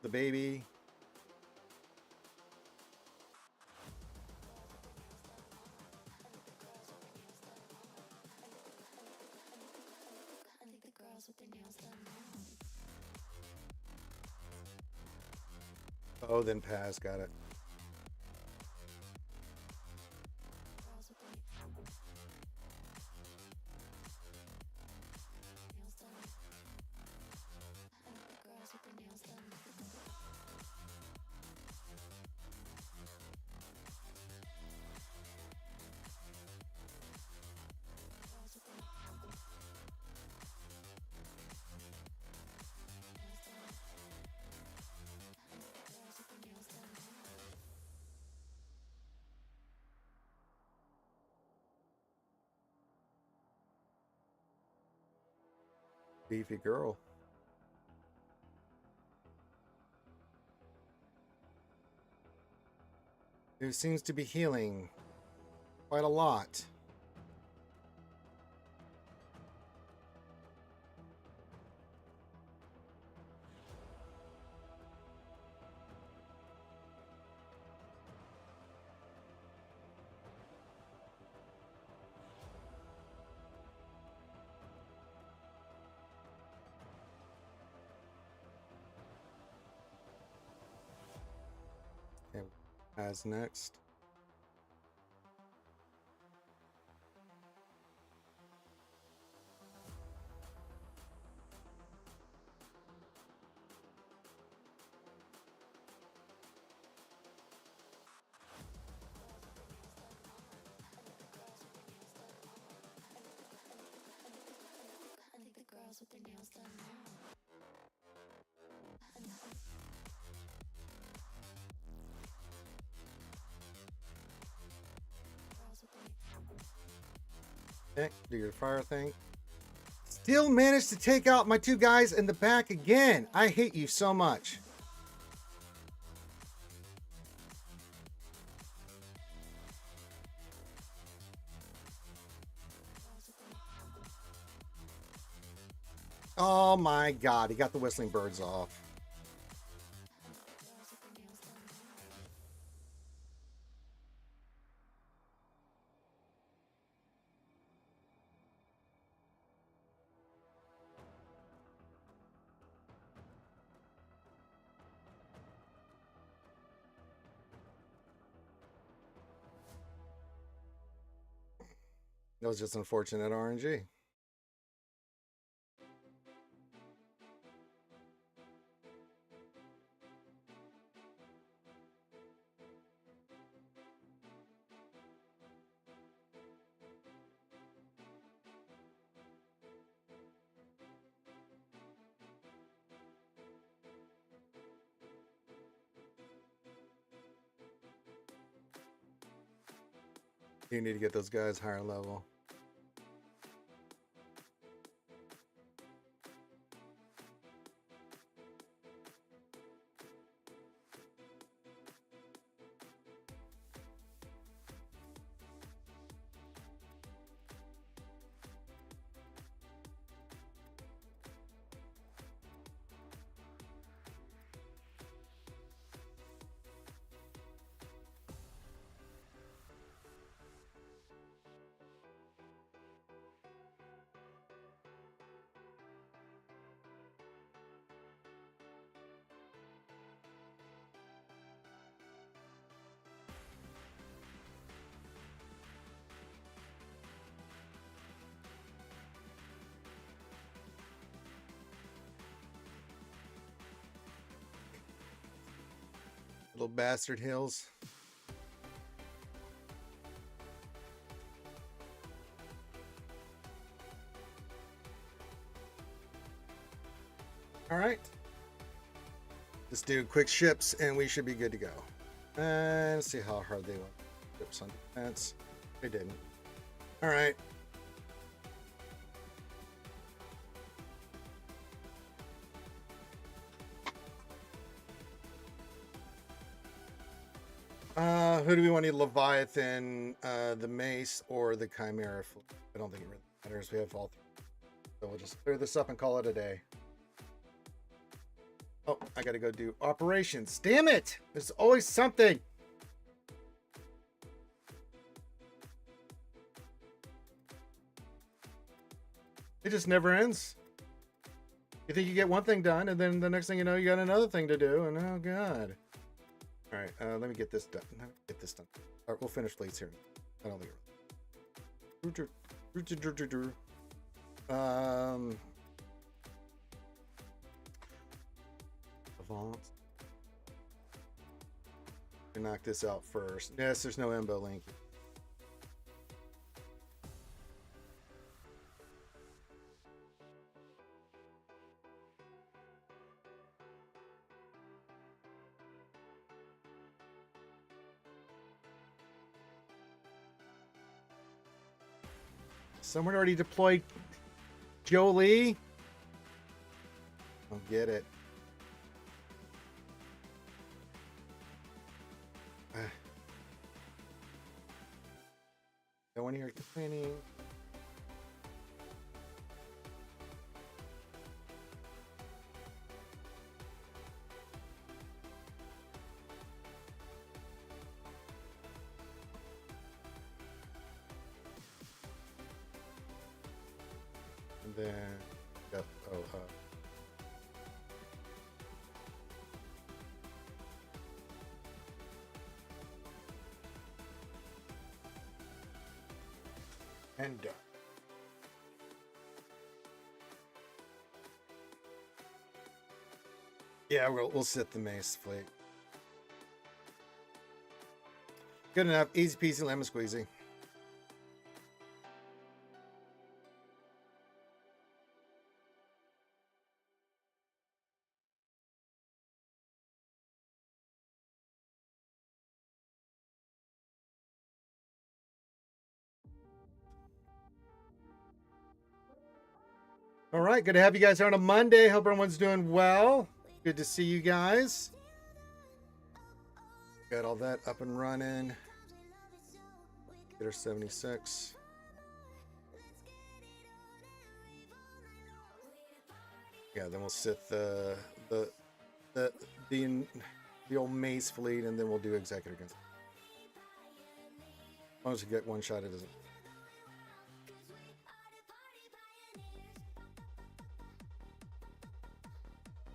The baby. Oh, then pass. Got it. Beefy girl. Who seems to be healing quite a lot. Okay, as next. Okay, do your fire thing. Still managed to take out my two guys in the back again. I hate you so much. Oh my god, he got the whistling birds off. That was just unfortunate RNG. You need to get those guys higher level. Little bastard hills. All right. Let's do quick ships and we should be good to go. And let's see how hard they went. Ships on defense. They didn't. All right. Who do we want to Leviathan, the Mace, or the Chimera? I don't think it really matters. We have all three. So we'll just clear this up and call it a day. Oh, I gotta go do operations. Damn it! There's always something. It just never ends. You think you get one thing done, and then the next thing you know, you got another thing to do, and oh god. All right, let me get this done. Get this done. All right, we'll finish fleets here. I don't think it. Avant. Knock this out first. Yes, there's no Embo link. Someone already deployed Jolie. get it. No one here complaining. And then, yep, and done. Yeah, we'll set the mace fleet. Good enough. Easy peasy, lemon squeezy. All right, good to have you guys here on a Monday. Hope everyone's doing well. Good to see you guys. Got all that up and running. Get our 76. Yeah, then we'll sit the old mace fleet, and then we'll do executor against. As long as you get one shot, it doesn't.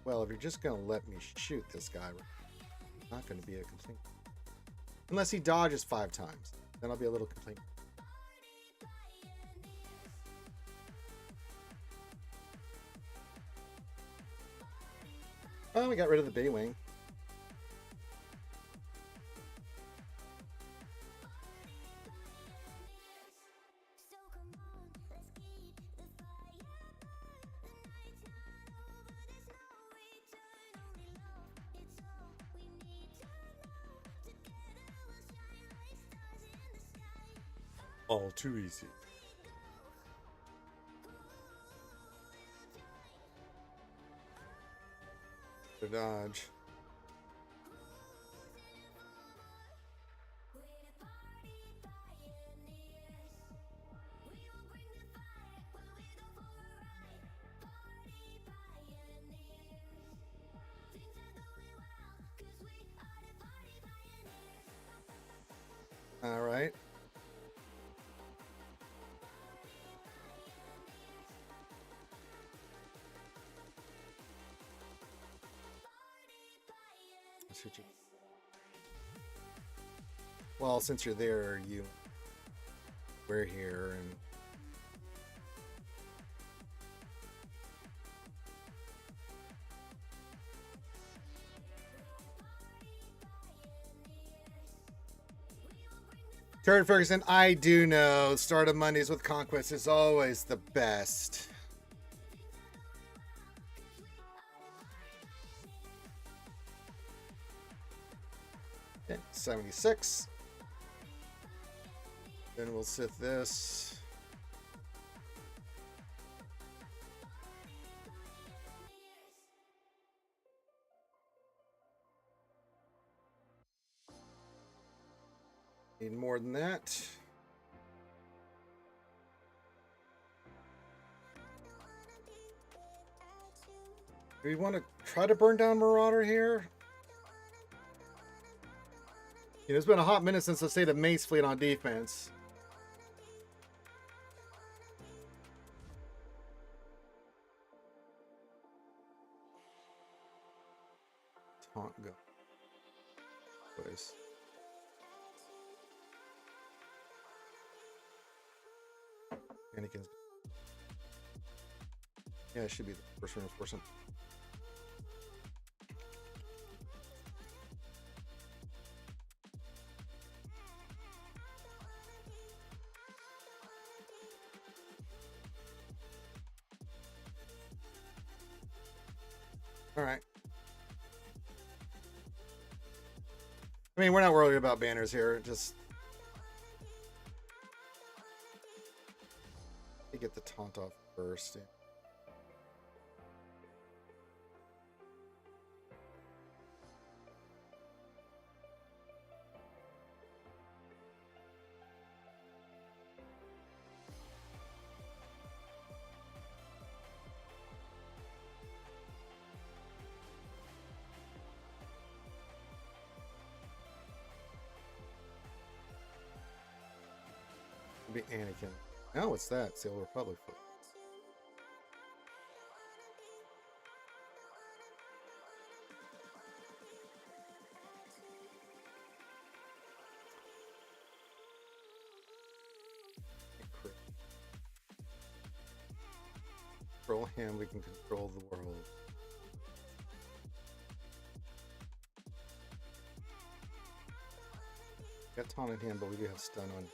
Well, if you're just gonna let me shoot this guy, it's not gonna be a complaint. Unless he dodges 5 times, then I'll be a little complaint. Oh, we got rid of the B wing. All too easy. To dodge. All right. Well, since you're there, we're here, and Turd Ferguson, I do know. Start of Mondays with Conquest is always the best. Okay, 76. Then we'll sit this. Need more than that. Do we want to try to burn down Marauder here? You know, it's been a hot minute since I say the Mace fleet on defense. Taunt go. Place. Anakin's. Yeah, it should be the first reinforcement. All right. I mean, we're not worried about banners here. Just get the taunt off first. Yeah. Be Anakin. Oh, what's that? It's the Old Republic foot. Control him, we can control the world. Got taunted him, but we do have stun on.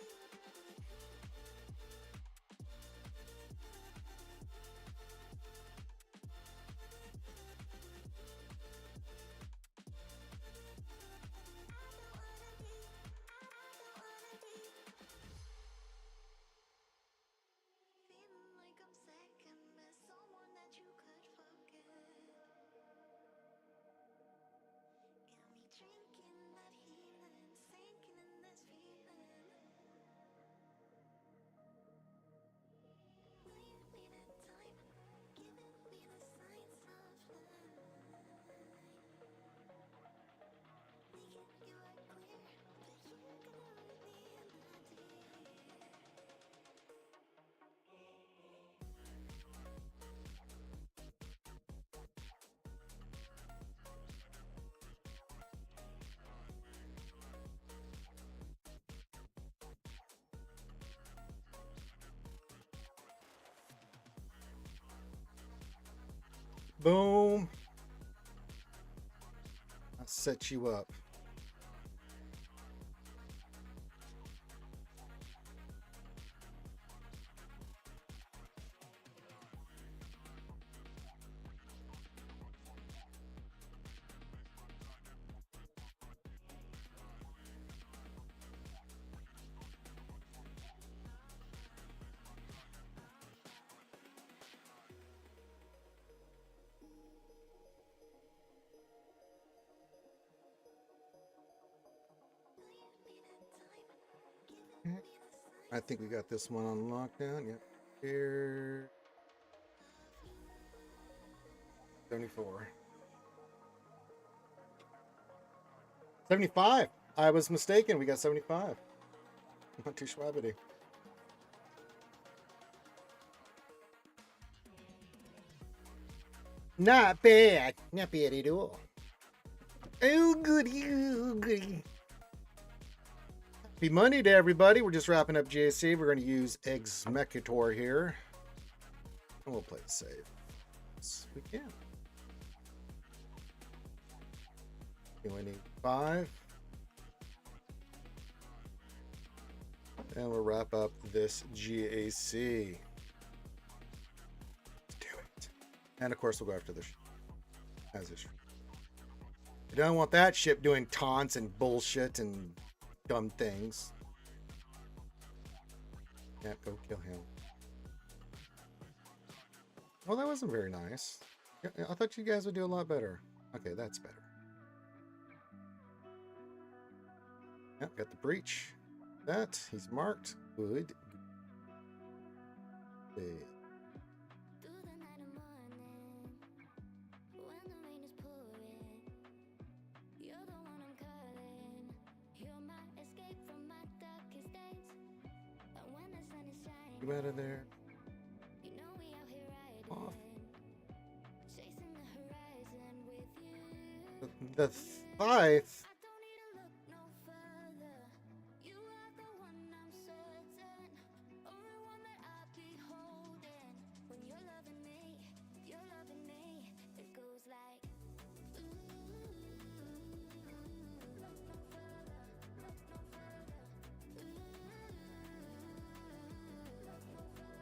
Boom. I'll set you up. I think we got this one on lockdown. Yep. Here. 74. 75. I was mistaken. We got 75. Not too schwabbity. Not bad. Not bad at all. Oh, goody. Oh, goody. Happy Monday to everybody. We're just wrapping up GAC. We're going to use Exmecator here. And we'll play it safe. Yes, we can. We need 5. And we'll wrap up this GAC. Let's do it. And of course, we'll go after this as is. You don't want that ship doing taunts and bullshit and dumb things. Yeah, go kill him. Well, that wasn't very nice. I thought you guys would do a lot better. Okay, that's better. Yep, got the breach. That, he's marked. Good. Okay. Get out of there. Off. The Scythe.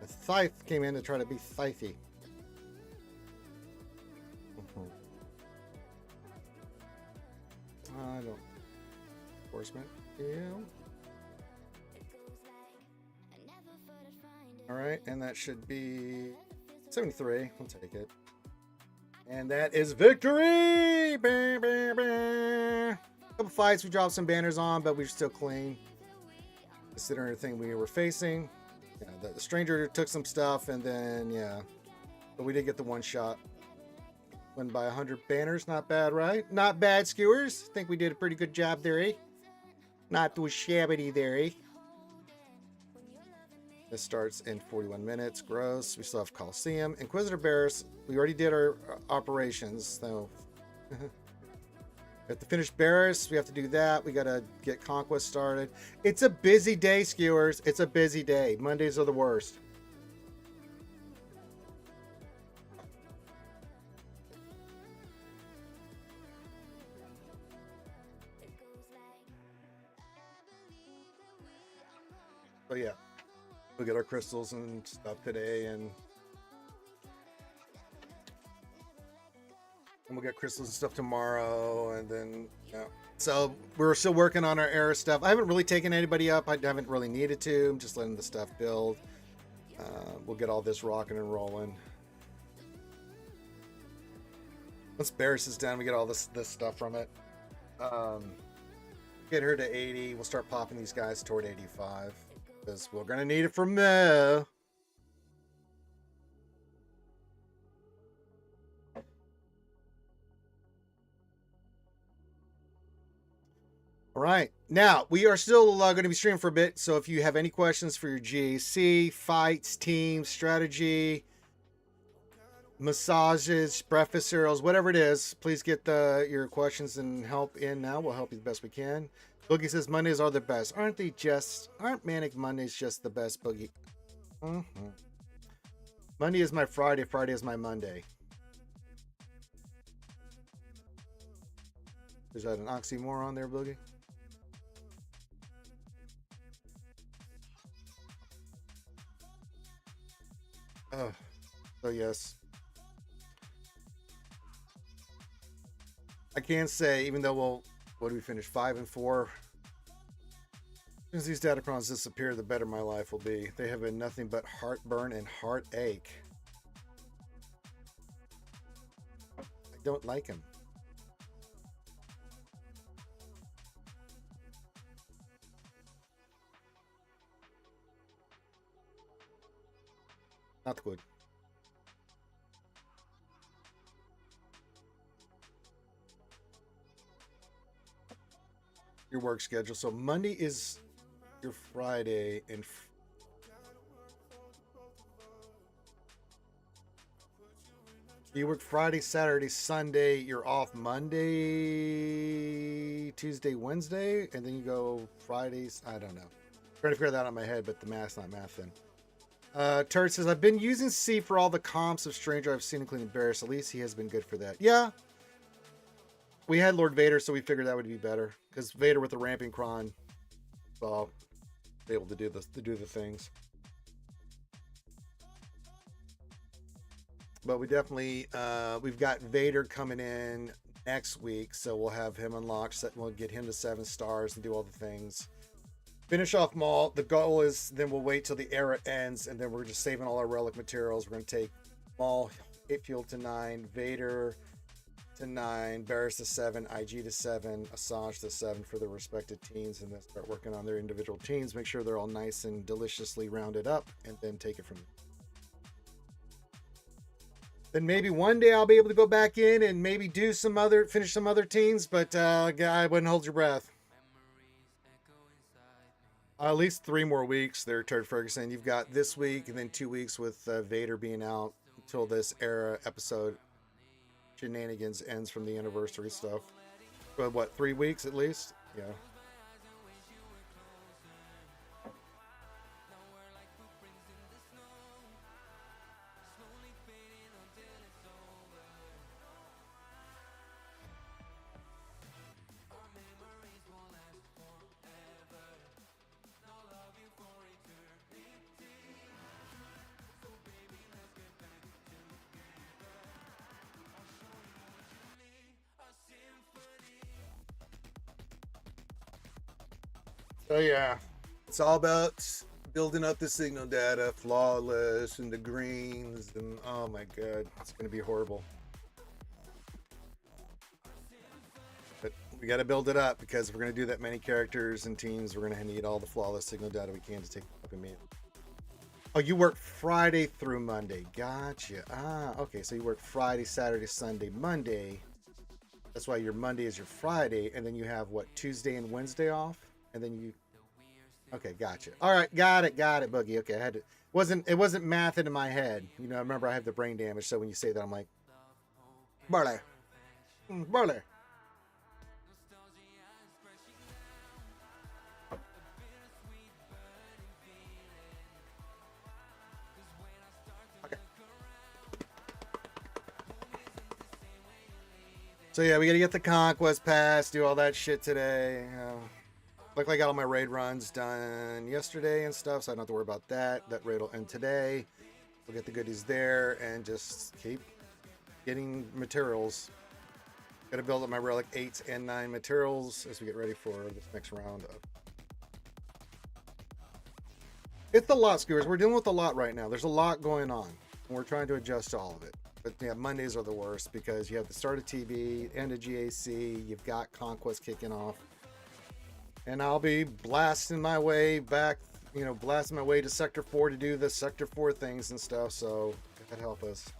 The Scythe came in to try to be Scythy. I don't. Enforcement. Yeah. Alright, and that should be 73. We'll take it. And that is victory! Bah, bah, bah. Couple fights, we dropped some banners on, but we're still clean. Considering everything we were facing. Yeah, the stranger took some stuff, and then, yeah. But we did get the one shot. Win by 100 banners. Not bad, right? Not bad, skewers. Think we did a pretty good job there, eh? Not too shabby there, eh? This starts in 41 minutes. Gross. We still have Coliseum. Inquisitor Bears. We already did our operations, so we have to finish Barris. We have to do that. We got to get Conquest started. It's a busy day, skewers. It's a busy day. Mondays are the worst. So yeah, we'll get our crystals and stuff today, and we'll get crystals and stuff tomorrow, and then yeah. So we're still working on our era stuff. I haven't really taken anybody up. I haven't really needed to. I'm just letting the stuff build. We'll get all this rocking and rolling. Once Barris is done, we get all this stuff from it. Get her to 80. We'll start popping these guys toward 85. Because we're going to need it for Mo. All right. Now, we are still going to be streaming for a bit. So if you have any questions for your GAC, fights, teams, strategy, massages, breakfast cereals, whatever it is, please get your questions and help in now. We'll help you the best we can. Boogie says Mondays are the best. Aren't Manic Mondays just the best, Boogie? Monday is my Friday. Friday is my Monday. Is that an oxymoron there, Boogie? So yes. I can say, even though what do we finish? 5 and 4. As soon as these Datacrons disappear, the better my life will be. They have been nothing but heartburn and heartache. I don't like them. Not good. Your work schedule. So Monday is your Friday, and you work Friday, Saturday, Sunday. You're off Monday, Tuesday, Wednesday, and then you go Fridays. I don't know. Trying to figure that out in my head, but the math's not mathing. Turd says, I've been using C for all the comps of Stranger I've seen, including Barris. At least he has been good for that. Yeah. We had Lord Vader, so we figured that would be better. Because Vader with the ramping cron, well, be able to do the things. But we definitely, we've got Vader coming in next week, so we'll have him unlocked. We'll get him to 7 stars and do all the things. Finish off Maul. The goal is then we'll wait till the era ends, and then we're just saving all our relic materials. We're going to take Maul, 8 fuel to 9, Vader to 9, Barris to 7, IG to 7, Asajj to 7 for their respective teams, and then start working on their individual teams. Make sure they're all nice and deliciously rounded up, and then take it from there. Then maybe one day I'll be able to go back in and maybe do finish some other teams, but I wouldn't hold your breath. At least 3 more weeks there, Turd Ferguson. You've got this week and then 2 weeks with Vader being out until this era episode shenanigans ends from the anniversary stuff. But what, 3 weeks at least? Yeah. So yeah, it's all about building up the signal data, flawless, and the greens, and oh my god, it's going to be horrible. But we got to build it up, because if we're going to do that many characters and teams, we're going to need all the flawless signal data we can to take the fucking meet. Oh, you work Friday through Monday. Gotcha. Okay, so you work Friday, Saturday, Sunday, Monday. That's why your Monday is your Friday, and then you have, what, Tuesday and Wednesday off? And then you... Okay, gotcha. All right, got it, Boogie. Okay, I had to. It wasn't math into my head. You know, I remember I have the brain damage, so when you say that, I'm like, barley, barley. Okay. So yeah, we gotta get the conquest pass, do all that shit today. Luckily, I got all my raid runs done yesterday and stuff, so I don't have to worry about that. That raid will end today. We'll get the goodies there and just keep getting materials. Gotta build up my relic 8 and 9 materials as we get ready for this next round. It's a lot, skewers. We're dealing with a lot right now. There's a lot going on, and we're trying to adjust to all of it. But yeah, Mondays are the worst because you have the start of TB, end of GAC, you've got Conquest kicking off. And I'll be blasting my way back, you know, blasting my way to Sector 4 to do the Sector 4 things and stuff, so that help us.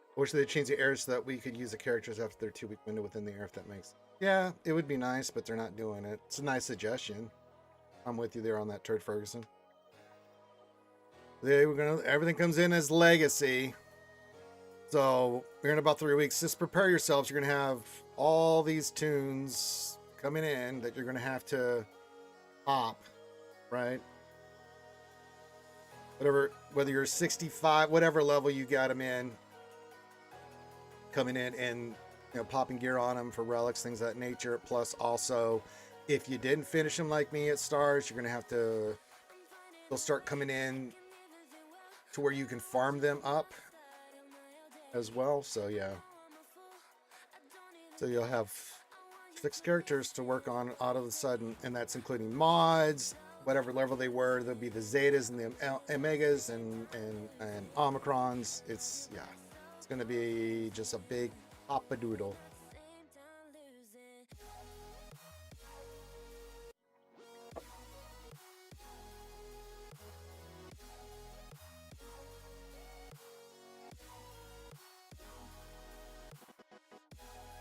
I wish they'd change the air so that we could use the characters after their 2-week window within the air, if that makes. Yeah, it would be nice, but they're not doing it. It's a nice suggestion. I'm with you there on that, Turd Ferguson. Everything comes in as legacy. So we're in about 3 weeks. Just prepare yourselves. You're gonna have all these tunes coming in that you're gonna have to op, right? Whether you're 65, whatever level you got them in. Coming in and, you know, popping gear on them for relics, things of that nature. Plus also, if you didn't finish them like me at stars, you're gonna have to, they'll start coming in to where you can farm them up as well. So yeah, so you'll have 6 characters to work on all of a sudden, and that's including mods, whatever level they were. There'll be the Zetas and the Omegas and Omicrons. It's, yeah, it's going to be just a big hopadoodle.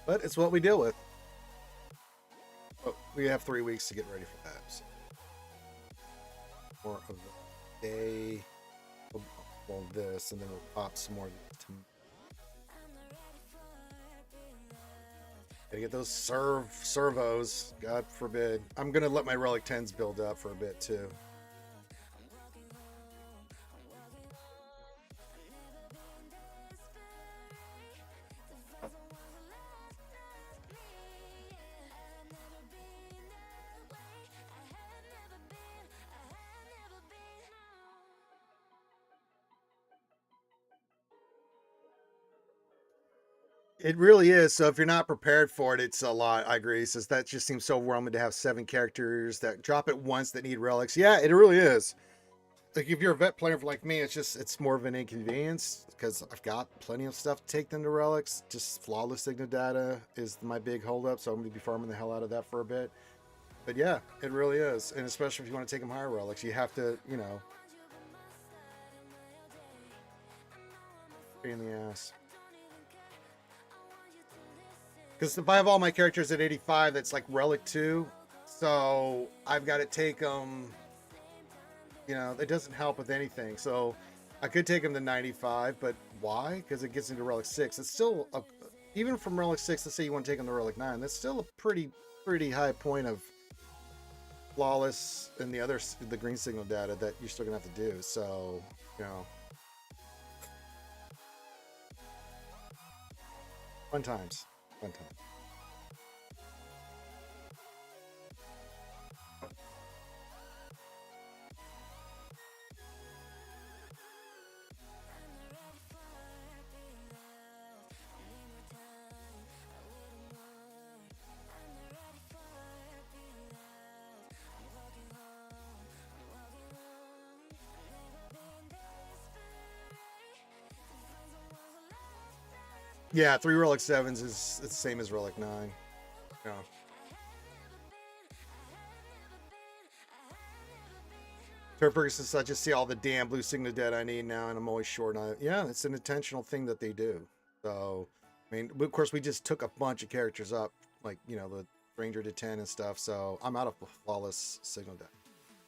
But it's what we deal with. But we have 3 weeks to get ready for that. So. More of the day. Well, this, and then we'll pop some more. Gotta get those servos. God forbid. I'm gonna let my relic 10s build up for a bit too. It really is. So if you're not prepared for it, it's a lot. I agree. Says that just seems so overwhelming to have 7 characters that drop it once that need relics. Yeah, it really is. Like if you're a vet player like me, it's more of an inconvenience because I've got plenty of stuff to take them to relics. Just flawless signal data is my big holdup, so I'm gonna be farming the hell out of that for a bit. But yeah, it really is, and especially if you want to take them higher relics, you have to, you know, pain in the ass. Because if I have all my characters at 85, that's like relic 2, so I've got to take them. You know, it doesn't help with anything. So I could take them to 95, but why? Because it gets into relic 6. It's still even from relic 6. Let's say you want to take them to relic 9. That's still a pretty high point of flawless and the green signal data that you're still gonna have to do. So, you know, fun times. Yeah, 3 relic 7s is the same as relic 9. Yeah. Turf Ferguson said, I just see all the damn blue signal dead I need now, and I'm always short on it. Yeah, it's an intentional thing that they do. So, I mean, of course, we just took a bunch of characters up, like, you know, the Ranger to 10 and stuff. So I'm out of flawless signal deck.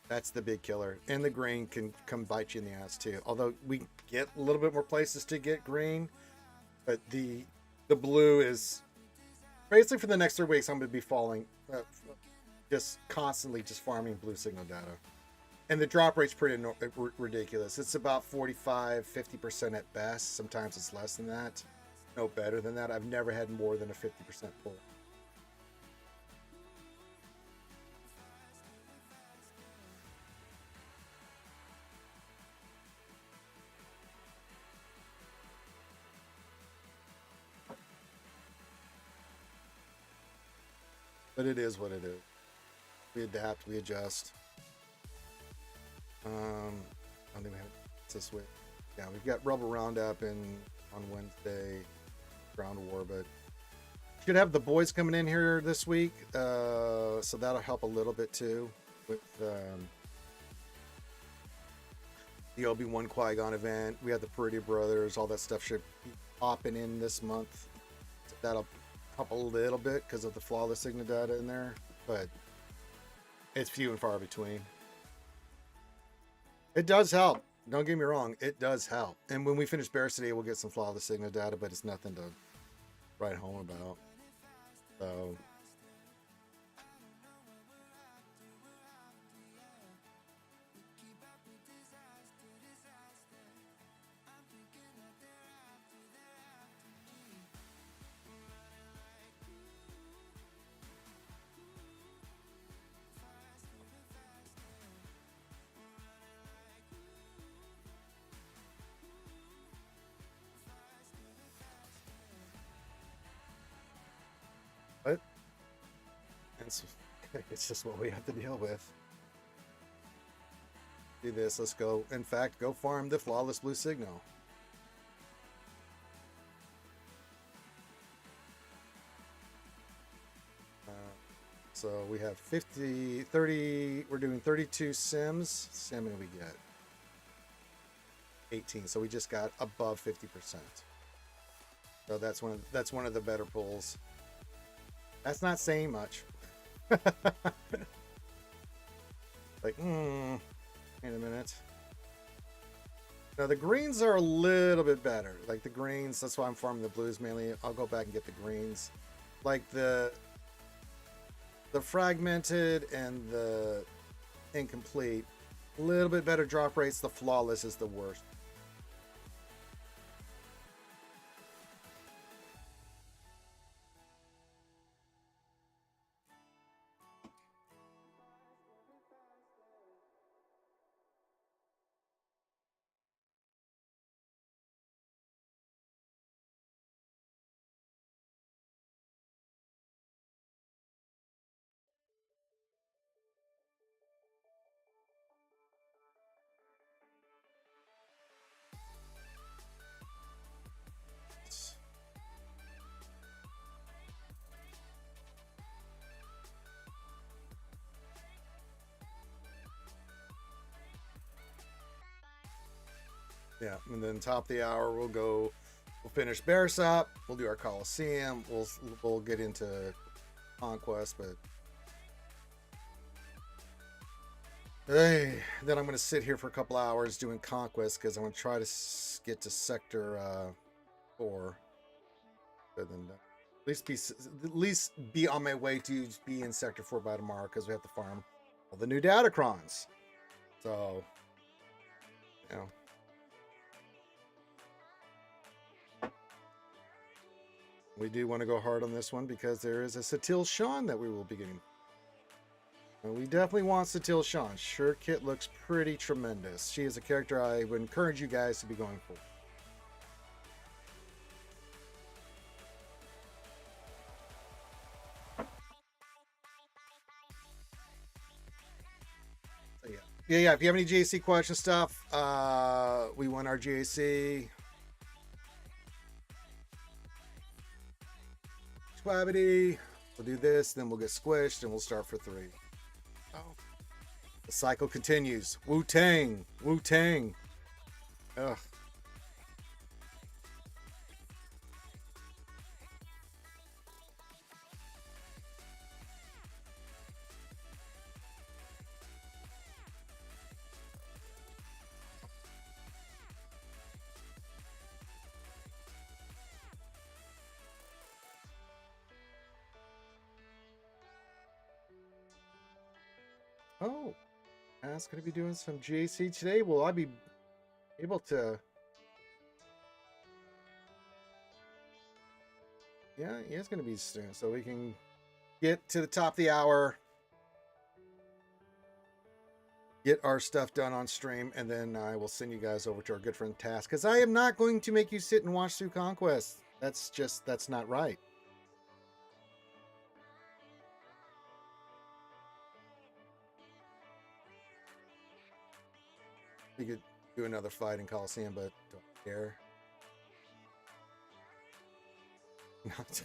That's the big killer. And the green can come bite you in the ass too. Although we get a little bit more places to get green, but the blue is basically for the next 3 weeks. I'm going to be falling, just constantly just farming blue signal data. And the drop rate's pretty ridiculous. It's about 45-50% at best. Sometimes it's less than that. No better than that. I've never had more than a 50% pull. But it is what it is. We adapt, we adjust. I don't think we have it this week. Yeah, we've got Rebel Roundup on Wednesday, Ground War, but should have the boys coming in here this week, so that'll help a little bit too with the Obi-Wan Qui-Gon event. We have the Pretty Brothers, all that stuff should be popping in this month. So that'll help a little bit because of the flawless signal data in there, but it's few and far between. It does help. Don't get me wrong. It does help. And when we finish Bear City, we'll get some flawless signal data, but it's nothing to write home about. So but it's just what we have to deal with. Do this. Let's go. In fact, go farm the flawless blue signal. So we have 30, we're doing 32 sims. How many we get? 18. So we just got above 50%. So that's one of the better pulls. That's not saying much. Like, wait a minute. Now the greens are a little bit better. Like the greens, that's why I'm farming the blues mainly. I'll go back and get the greens. Like the fragmented and the incomplete, a little bit better drop rates. The flawless is the worst. Yeah, and then top of the hour we'll finish Bears up, we'll do our Coliseum, we'll get into Conquest, but hey, then I'm going to sit here for a couple hours doing Conquest because I'm going to try to get to Sector 4. But then at least be on my way to be in Sector 4 by tomorrow because we have to farm all the new Datacrons. So, you know. We do want to go hard on this one because there is a Satil Sean that we will be getting. And we definitely want Satil Sean. Sure, Kit looks pretty tremendous. She is a character I would encourage you guys to be going for. So yeah. If you have any GAC question stuff, we want our GAC. We'll do this, then we'll get squished, and we'll start for 3. Oh. The cycle continues. Wu-Tang. Wu-Tang. Ugh. Oh, Ask going to be doing some GAC today. Will I be able to? Yeah, he is going to be soon, so we can get to the top of the hour, get our stuff done on stream, and then I will send you guys over to our good friend Task, because I am not going to make you sit and watch through Conquest. That's not right. You could do another fight in Coliseum, but don't care. What to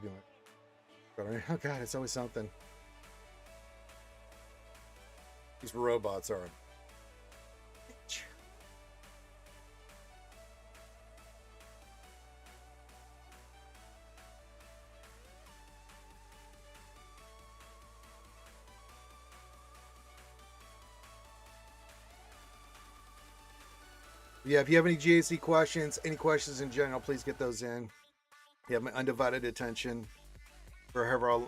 do? Oh god, it's always something. These robots are. Yeah, if you have any GAC questions, any questions in general, please get those in. You have my undivided attention for however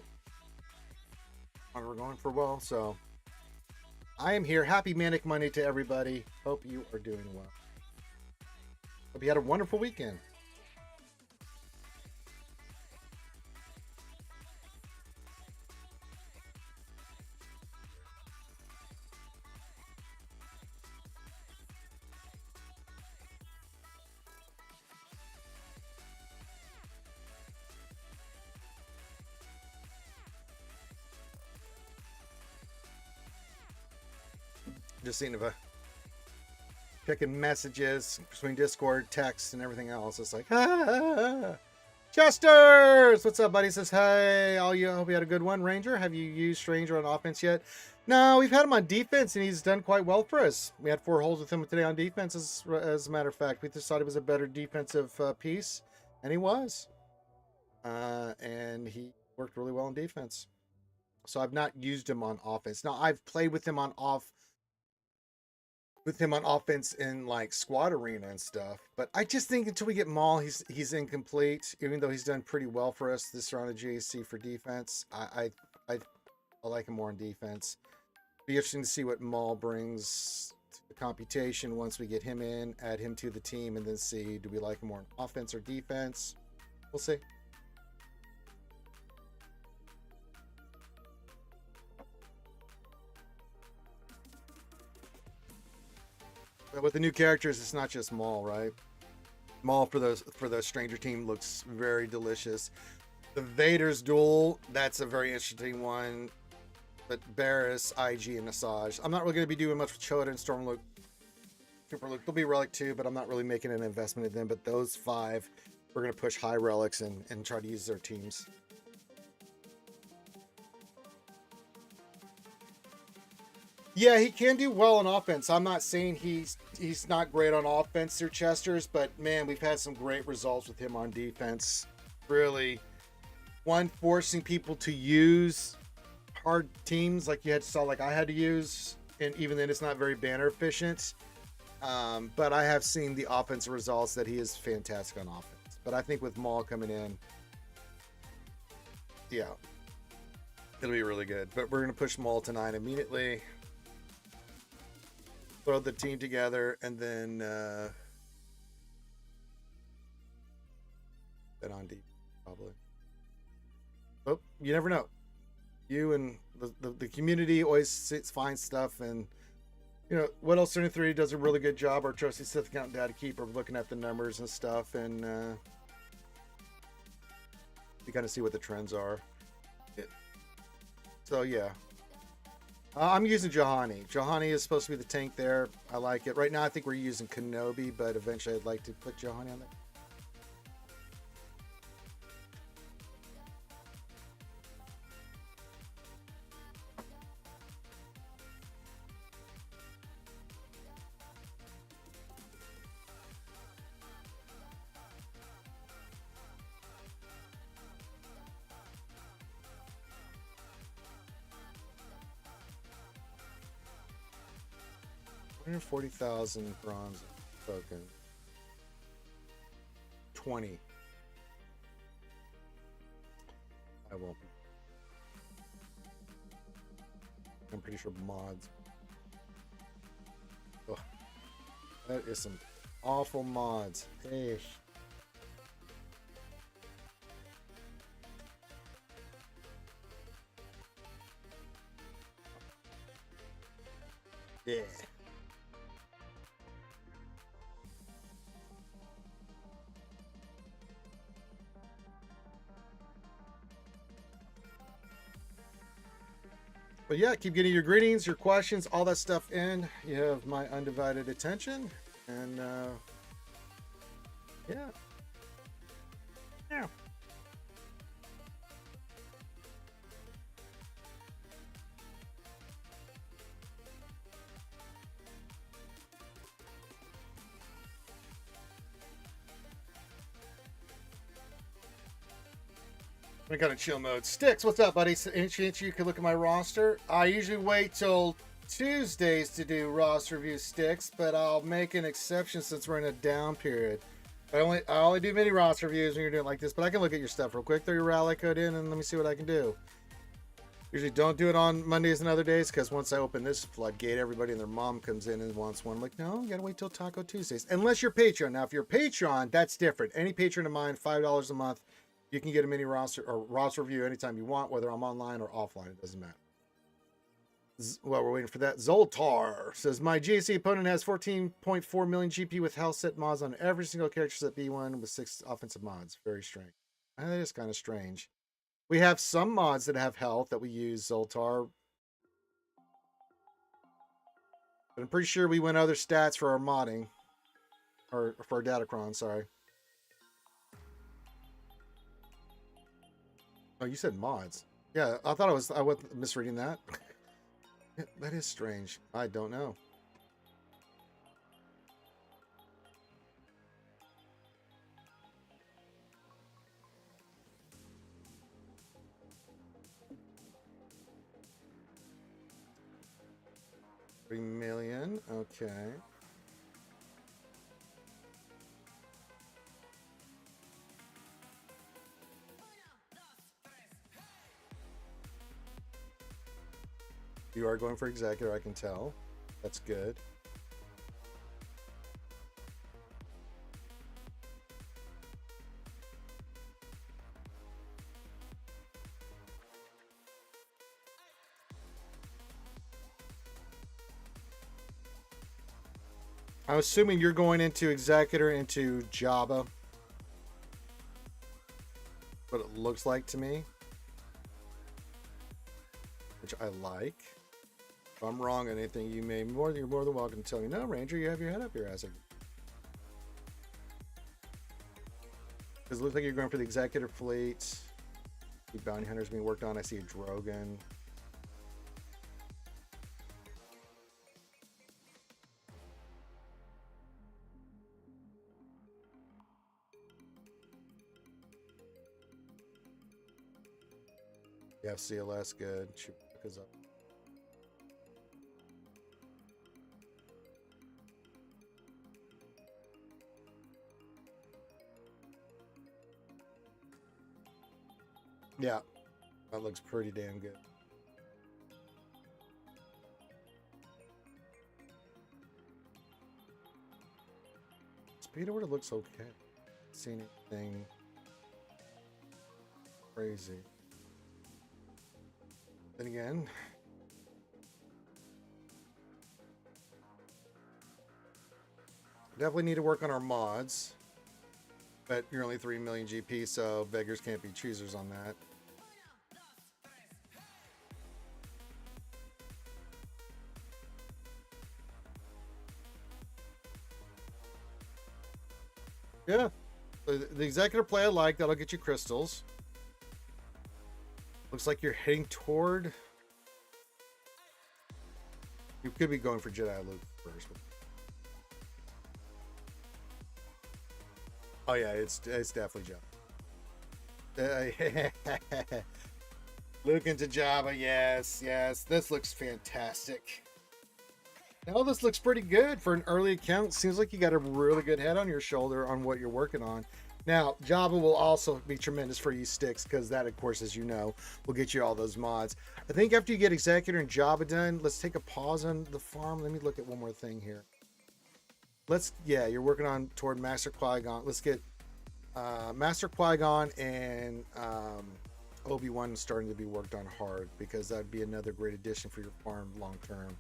we're going for well. So I am here. Happy Manic Monday to everybody. Hope you are doing well. Hope you had a wonderful weekend. Just seeing if I picking messages between Discord, text, and everything else. It's like, Chester's! What's up, buddy? Says, hey, all you. Hope you had a good one. Ranger, have you used Stranger on offense yet? No, we've had him on defense, and he's done quite well for us. We had 4 holes with him today on defense, as a matter of fact. We just thought he was a better defensive piece, and he was. And he worked really well on defense. So I've not used him on offense. Now, I've played with him on offense in like squad arena and stuff, but I just think until we get Maul, he's incomplete. Even though he's done pretty well for us this round of GAC for defense, I like him more on defense. Be interesting to see what Maul brings to the computation once we get him in, add him to the team, and then see do we like him more on offense or defense. We'll see. But with the new characters, it's not just Maul, right? Maul for the Stranger team looks very delicious. The Vader's duel, that's a very interesting one. But Barris, IG, and Asajj. I'm not really going to be doing much with Choda and Stormluke. Super Luke. There'll be Relic too, but I'm not really making an investment in them. But those 5, we're going to push high relics and try to use their teams. Yeah, he can do well on offense. I'm not saying he's not great on offense through Chester's, but man, we've had some great results with him on defense. Really, one, forcing people to use hard teams like I had to use, and even then it's not very banner efficient. But I have seen the offensive results that he is fantastic on offense. But I think with Maul coming in, yeah, it'll be really good. But we're going to push Maul to 9 immediately. Throw the team together, and then on deep, probably. Oh, you never know. You and the community always finds stuff, and you know what else? 33 does a really good job. Our trusty Sith account data keeper looking at the numbers and stuff, and you kind of see what the trends are. So yeah. I'm using Juhani. Juhani is supposed to be the tank there. I like it. Right now, I think we're using Kenobi, but eventually I'd like to put Juhani on there. 140,000 bronze token. 20. I won't. I'm pretty sure mods. Ugh. That is some awful mods. Hey. Yeah. But yeah, keep getting your greetings, your questions, all that stuff in. You have my undivided attention. And yeah. Yeah. I got a chill mode. Sticks, what's up, buddy? So, any chance you can look at my roster? I usually wait till Tuesdays to do roster review, Sticks, but I'll make an exception since we're in a down period. I only do mini roster reviews when you're doing it like this, but I can look at your stuff real quick. Throw your rally code in and let me see what I can do. Usually don't do it on Mondays and other days because once I open this floodgate, everybody and their mom comes in and wants one. I'm like, no, you gotta wait till Taco Tuesdays. Unless you're Patreon. Now, if you're Patreon, that's different. Any patron of mine, $5 a month, you can get a mini roster or roster review anytime you want, whether I'm online or offline. It doesn't matter. Well, we're waiting for that. Zoltar says, my GAC opponent has 14.4 million GP with health set mods on every single character set B1 with 6 offensive mods. Very strange. That is kind of strange. We have some mods that have health that we use, Zoltar. But I'm pretty sure we went other stats for our modding. Or for our Datacron, sorry. Oh, you said mods. Yeah, I thought I was misreading that. That is strange. I don't know. $3 million. Okay. You are going for executor, I can tell. That's good. I'm assuming you're going into executor into Java. What it looks like to me. Which I like. If I'm wrong on anything, you're more than welcome to tell me. No, Ranger, you have your head up your ass. Because it looks like you're going for the executive fleet. The bounty hunters being worked on. I see a Drogon. You have CLS, good. Chewbacca's up. Yeah, that looks pretty damn good. Speed order looks okay. Seen anything crazy. Then again, definitely need to work on our mods. But you're only 3 million GP, so beggars can't be choosers on that. Yeah. The executive play I like. That'll get you crystals. Looks like you're heading toward... You could be going for Jedi loot first. Oh yeah, it's definitely Java. Luke into Java, yes. This looks fantastic. Now this looks pretty good for an early account. Seems like you got a really good head on your shoulder on what you're working on. Now, Java will also be tremendous for you sticks because that, of course, as you know, will get you all those mods. I think after you get Executor and Java done, let's take a pause on the farm. Let me look at one more thing here. Yeah, you're working on toward Master Qui-Gon. Let's get Master Qui-Gon and Obi-Wan starting to be worked on hard because that'd be another great addition for your farm long term.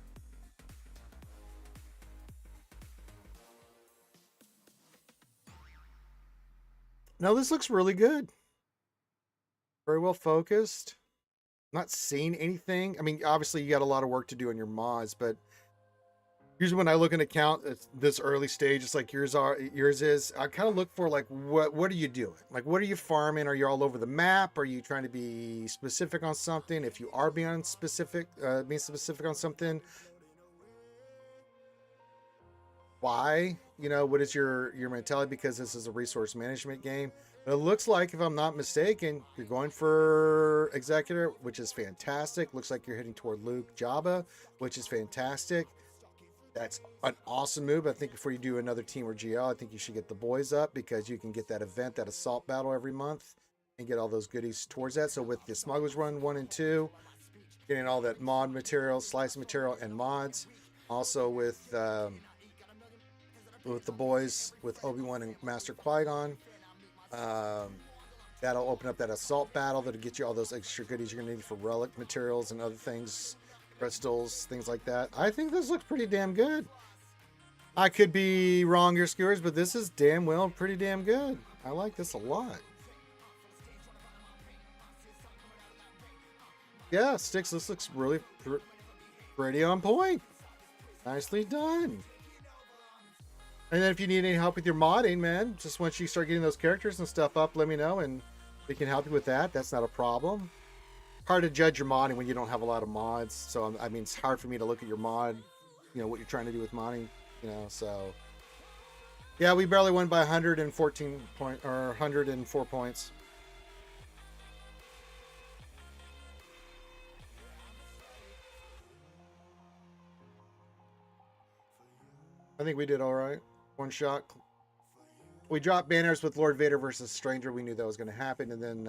No, this looks really good. Very well focused. Not seeing anything. I mean, obviously you got a lot of work to do on your mods, but usually when I look at an account at this early stage, it's like yours is. I kind of look for like what are you doing? Like what are you farming? Are you all over the map? Are you trying to be specific on something? If you are being specific on something, why? You know, what is your mentality? Because this is a resource management game. But it looks like, if I'm not mistaken, you're going for Executor, which is fantastic. Looks like you're heading toward Luke Jabba, which is fantastic. That's an awesome move. I think before you do another team or GL, I think you should get the boys up because you can get that event, that assault battle every month and get all those goodies towards that. So with the Smugglers Run 1 and 2, getting all that mod material, slice material, and mods. Also with the boys, with Obi-Wan and Master Qui-Gon. That'll open up that assault battle that'll get you all those extra goodies you're gonna need for relic materials and other things, crystals, things like that. I think this looks pretty damn good. I could be wrong here, skewers, but this is damn well pretty damn good. I like this a lot. Yeah, Sticks, this looks really pretty on point. Nicely done. And then if you need any help with your modding, man, just once you start getting those characters and stuff up, let me know and we can help you with that. That's not a problem. Hard to judge your modding when you don't have a lot of mods. So, I mean, it's hard for me to look at your mod, you know, what you're trying to do with modding, you know, so. Yeah, we barely won by 114 points, or 104 points. I think we did all right. One shot. We dropped banners with Lord Vader versus Stranger. We knew that was going to happen. And then,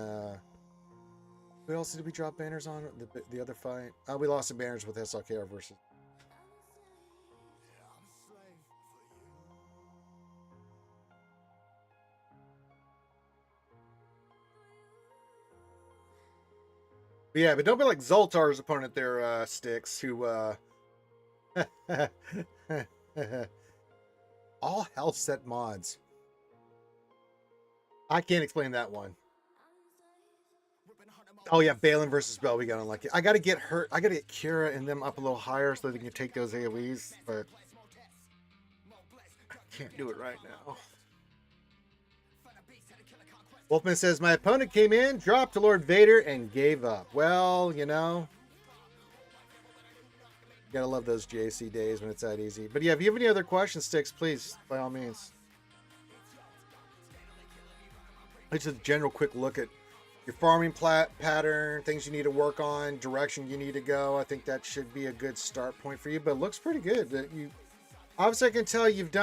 what else did we drop banners on? The other fight? We lost some banners with SLKR versus. But yeah, but don't be like Zoltar's opponent there, Sticks, who, all health set mods. I can't explain that one. Oh yeah, Balin versus Bell. We got unlucky. I gotta get her. I gotta get Kira and them up a little higher so they can take those AoEs, but I can't do it right now. Wolfman says my opponent came in, dropped to Lord Vader, and gave up. Well, you know, you gotta love those JC days when it's that easy. But yeah, if you have any other questions, Sticks, please, by all means. It's just a general quick look at your farming pattern, things you need to work on, direction you need to go. I think that should be a good start point for you, but it looks pretty good. You obviously, I can tell you've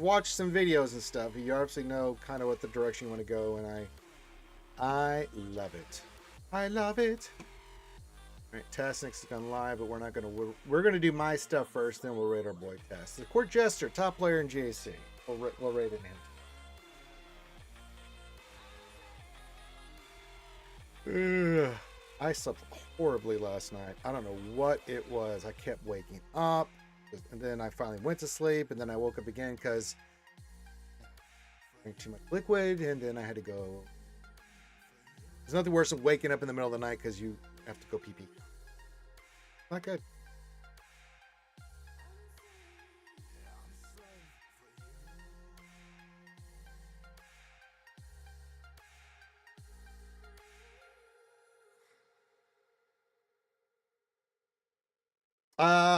watched some videos and stuff. You obviously know kind of what the direction you want to go, and I love it. I love it. All right, Tasnick's gone live, but we're gonna do my stuff first, then we'll rate our boy Tess. The Court Jester, top player in GAC. We'll rate him. I slept horribly last night. I don't know what it was. I kept waking up, and then I finally went to sleep, and then I woke up again because I drank too much liquid, and then I had to go. There's nothing worse than waking up in the middle of the night because you have to go pee pee. Not good.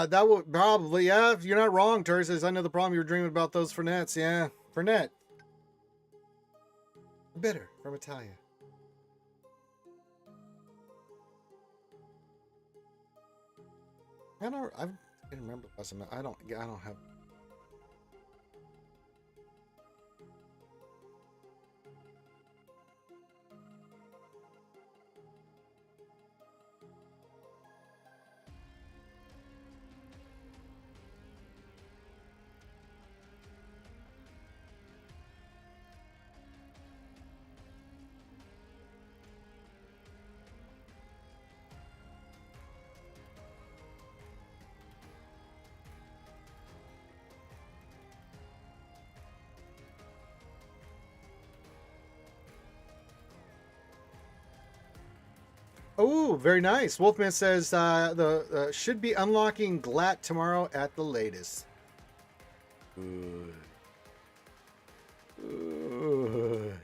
That would probably, yeah, you're not wrong, Terry says. I know the problem you were dreaming about those Fernets. Yeah, Fernet. Bitter from Italia. I don't know. I can't remember the last time. I don't have. Oh, very nice. Wolfman says the should be unlocking Glat tomorrow at the latest. Good. Good.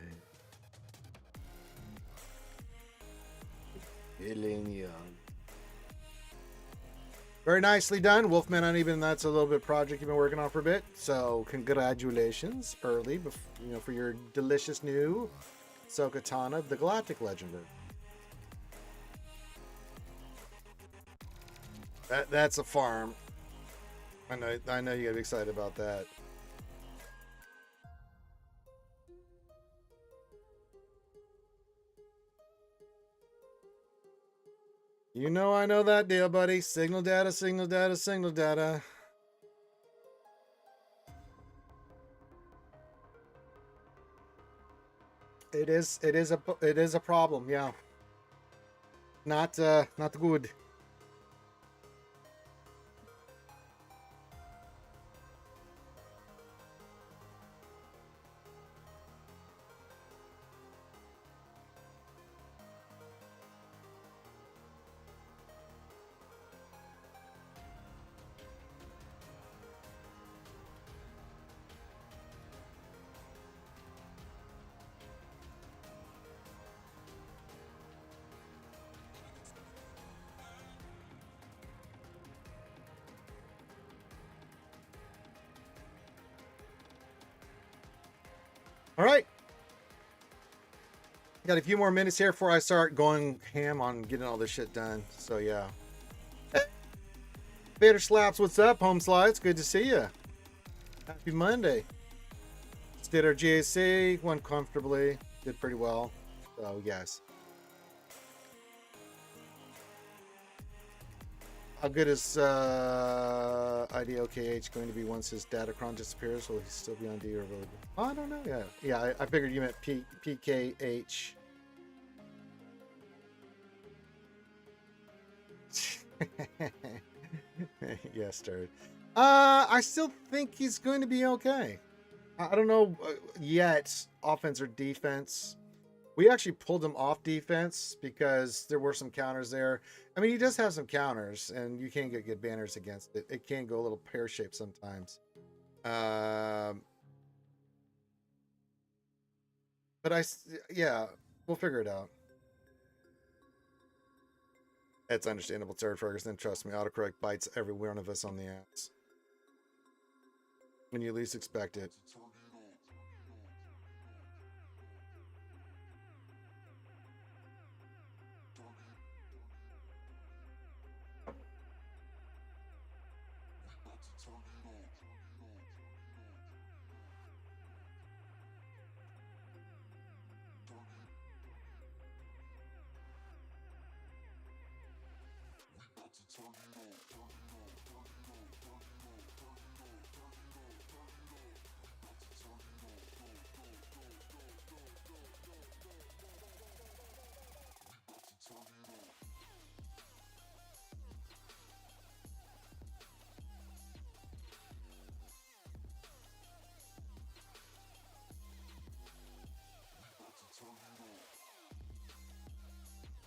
Feeling young. Very nicely done, Wolfman Uneven. That's a little bit project you've been working on for a bit. So congratulations early, for your delicious new Sokatana, the Galactic Legendary. That's a farm. I know you get excited about that. You know I know that deal, buddy. Signal data, signal data, signal data. It is a problem, yeah. Not good. All right. Got a few more minutes here before I start going ham on getting all this shit done. So, yeah. Hey, Vader Slaps, what's up? Home Slides, good to see you. Happy Monday. Did our GAC, won comfortably, did pretty well. So, yes. How good is IDOKH going to be once his Datacron disappears? Will he still be on D or will he... Oh, I don't know. Yeah. I figured you meant PKH. Yes, Sturd. I still think he's going to be okay. I don't know yet, offense or defense. We actually pulled him off defense because there were some counters there. I mean, he does have some counters, and you can get good banners against it. It can go a little pear-shaped sometimes. But yeah, we'll figure it out. It's understandable, Third Ferguson. Trust me, autocorrect bites every one of us on the ass when you least expect it.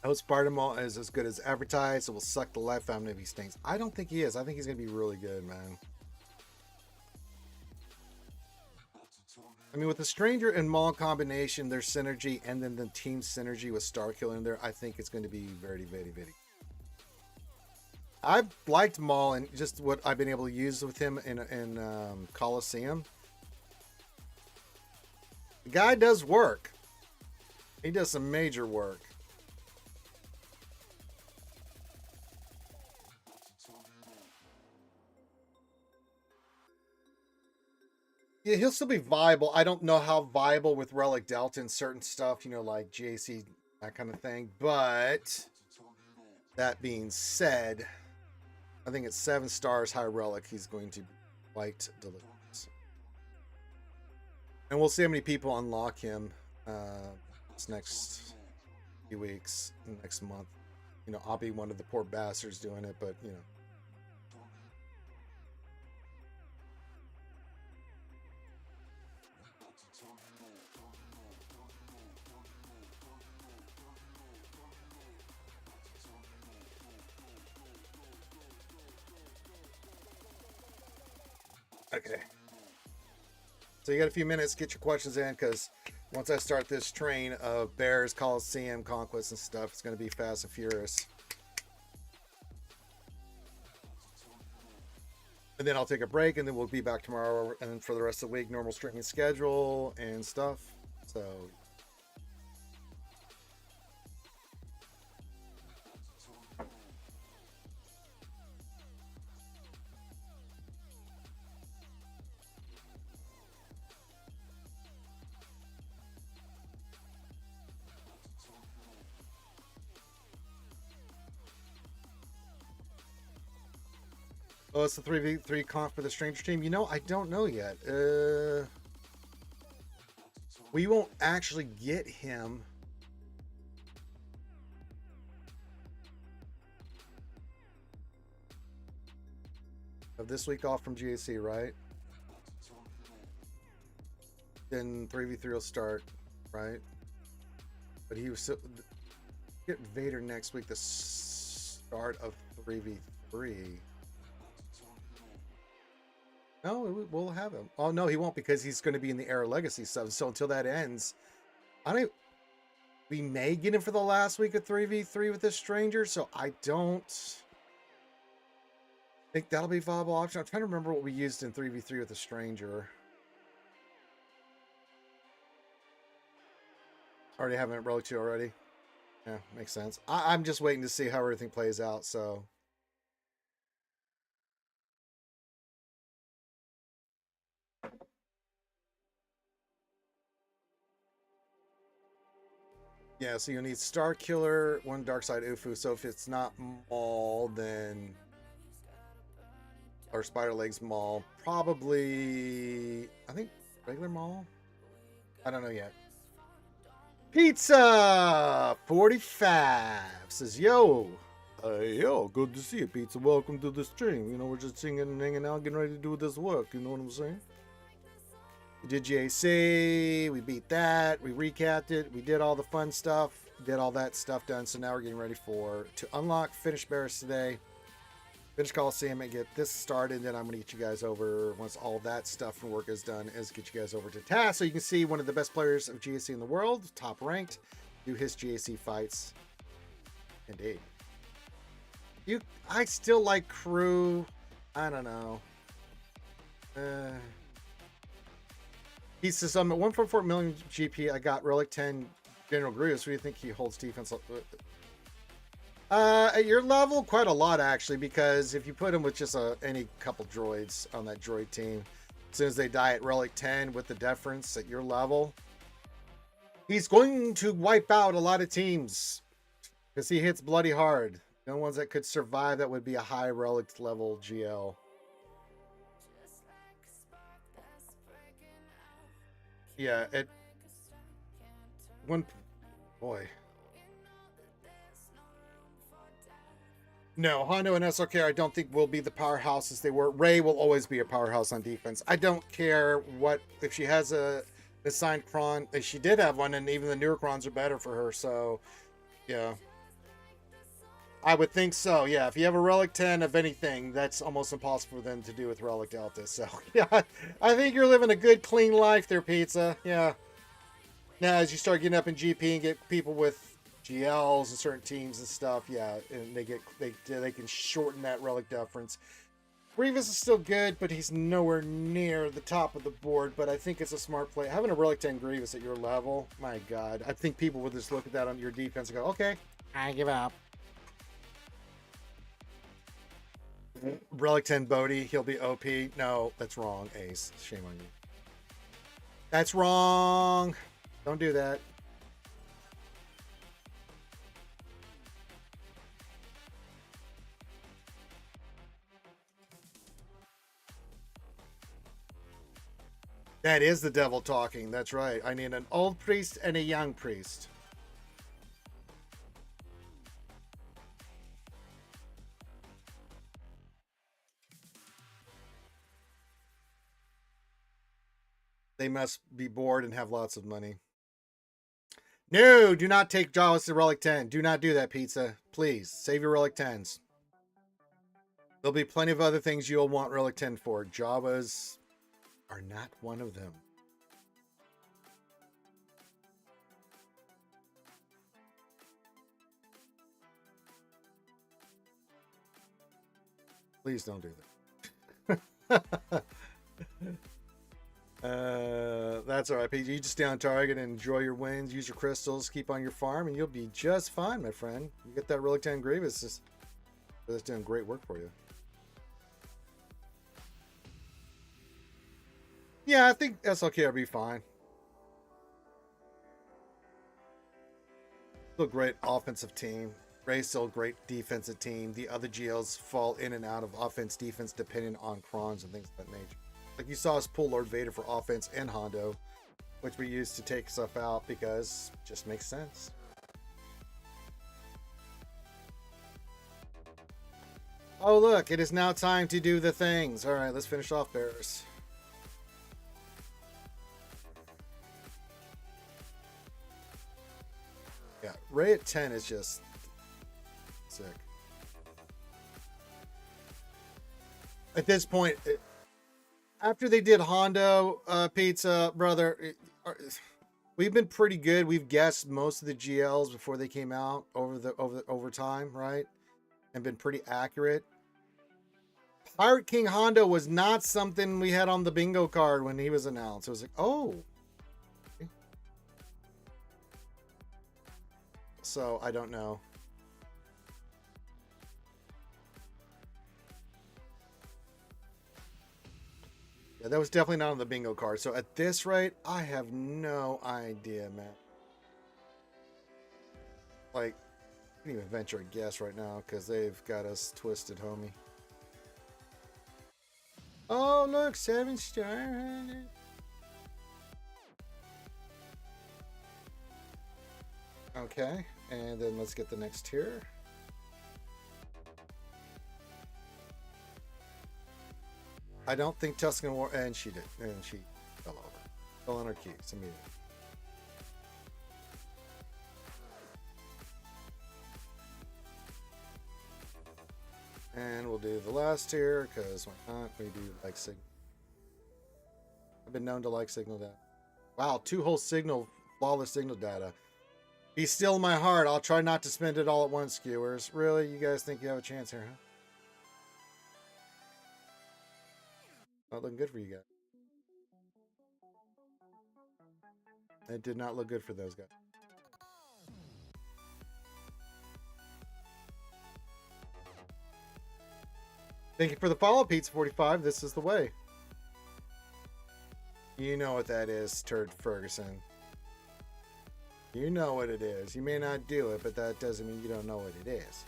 I hope Spartamol is as good as advertised. It will suck the life out of him if he stinks. I don't think he is. I think he's going to be really good, man. I mean, with the Stranger and Maul combination, their synergy, and then the team synergy with Starkiller in there, I think it's going to be very, very, very. I've liked Maul and just what I've been able to use with him in Coliseum. The guy does work. He does some major work. Yeah, he'll still be viable. I don't know how viable with Relic Delta and certain stuff, you know, like JC, that kind of thing. But that being said, I think it's 7 stars high Relic. He's going to be quite delicious. And we'll see how many people unlock him this next few weeks, next month. You know, I'll be one of the poor bastards doing it, but, you know. Okay. So you got a few minutes, get your questions in, because once I start this train of Bears, Coliseum, Conquest, and stuff, it's going to be fast and furious. And then I'll take a break, and then we'll be back tomorrow, and for the rest of the week, normal streaming schedule and stuff. So... Oh, it's the 3v3 comp for the Stranger team. You know, I don't know yet. We won't actually get him. Of this week off from GAC, right? Then 3v3 will start, right? But he was still get Vader next week, the start of 3v3. No, we'll have him. Oh no, he won't, because he's going to be in the Era Legacy sub. So until that ends, we may get him for the last week of 3v3 with this Stranger. So I don't think that'll be a viable option. I'm trying to remember what we used in 3v3 with the Stranger. Already having it Relic 2 already. Yeah, makes sense. I'm just waiting to see how everything plays out. So. Yeah, so you'll need Star Killer, 1 Dark Side Ufu. So if it's not Maul, then... Or Spider Legs Maul. Probably... I think regular Maul? I don't know yet. Pizza! 45 says, yo! Yo, good to see you, Pizza. Welcome to the stream. You know, we're just singing and hanging out, getting ready to do this work. You know what I'm saying? We did JC, we beat that, we recapped it, we did all the fun stuff, did all that stuff done. So now we're getting ready to unlock Finish Bears today, finish Coliseum, and get this started. Then I'm going to get you guys over, once all that stuff and work is done, is get you guys over to Task, so you can see one of the best players of GAC in the world, top ranked, do his GAC fights. Indeed. I still like Crew. I don't know. He says, I'm at 1.4 million GP. I got Relic 10 General Grievous. What do you think he holds defense? At your level, quite a lot, actually, because if you put him with just any couple droids on that droid team, as soon as they die at Relic 10 with the deference at your level, he's going to wipe out a lot of teams because he hits bloody hard. No ones that could survive that would be a high Relic level GL. Yeah, it one boy. No, Hondo and SRK I don't think will be the powerhouses they were. Rey will always be a powerhouse on defense. I don't care what if she has a assigned cron. She did have one, and even the newer crons are better for her. So, yeah, I would think so. Yeah, if you have a Relic 10 of anything, that's almost impossible for them to do with Relic Delta. So, yeah, I think you're living a good, clean life there, Pizza. Yeah. Now, as you start getting up in GP and get people with GLs and certain teams and stuff, yeah, and they can shorten that Relic deference. Grievous is still good, but he's nowhere near the top of the board. But I think it's a smart play. Having a Relic 10 Grievous at your level, my God, I think people would just look at that on your defense and go, okay, I give up. Relic 10 Bodhi, he'll be OP. No, that's wrong, Ace. Shame on you. That's wrong. Don't do that. That is the devil talking. That's right. I need an old priest and a young priest. They must be bored and have lots of money. No, do not take Jawas to Relic 10. Do not do that, Pizza. Please, save your Relic 10s. There'll be plenty of other things you'll want Relic 10 for. Jawas are not one of them. Please don't do that. That's all right, Pete. You just stay on target and enjoy your wins. Use your crystals. Keep on your farm, and you'll be just fine, my friend. You get that Relic 10 Grievous. That's doing great work for you. Yeah, I think SLK will be fine. Still great offensive team. Ray's still a great defensive team. The other GLs fall in and out of offense, defense, depending on crons and things of that nature. Like you saw us pull Lord Vader for offense and Hondo, which we used to take stuff out because it just makes sense. Oh, look, it is now time to do the things. All right, let's finish off Bears. Yeah, Ray at 10 is just sick. At this point, after they did Hondo Pizza, brother, we've been pretty good. We've guessed most of the GLs before they came out over time, right? And been pretty accurate. Pirate King Hondo was not something we had on the bingo card when he was announced. It was like, oh. So I don't know. Yeah, that was definitely not on the bingo card. So at this rate, I have no idea, man. Like, I can't even venture a guess right now because they've got us twisted, homie. Oh, look, 7-star. Okay, and then let's get the next tier. I don't think Tuscan War, and she did, and she fell over. Fell on her keys immediately. And we'll do the last tier, because why not? We do like signal. I've been known to like signal data. Wow, 2 whole signal, flawless signal data. Be still in my heart. I'll try not to spend it all at once, skewers. Really? You guys think you have a chance here, huh? Not looking good for you guys. It did not look good for those guys. Thank you for the follow, Pizza45. This is the way. You know what that is, Turd Ferguson. You know what it is. You may not do it, but that doesn't mean you don't know what it is.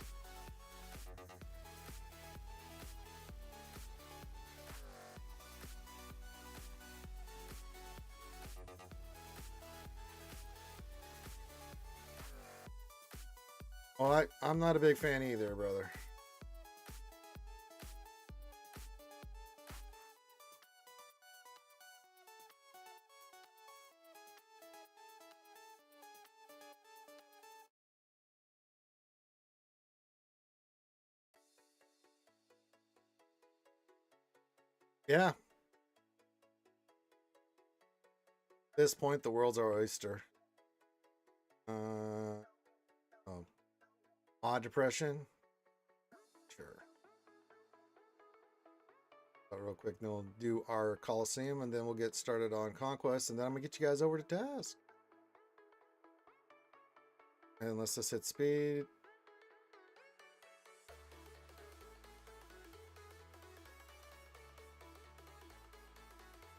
Well, I'm not a big fan either, brother. Yeah. At this point, the world's our oyster. Oh. Odd depression? Sure. But real quick, then we'll do our Coliseum, and then we'll get started on Conquest, and then I'm going to get you guys over to task. And let's just hit speed.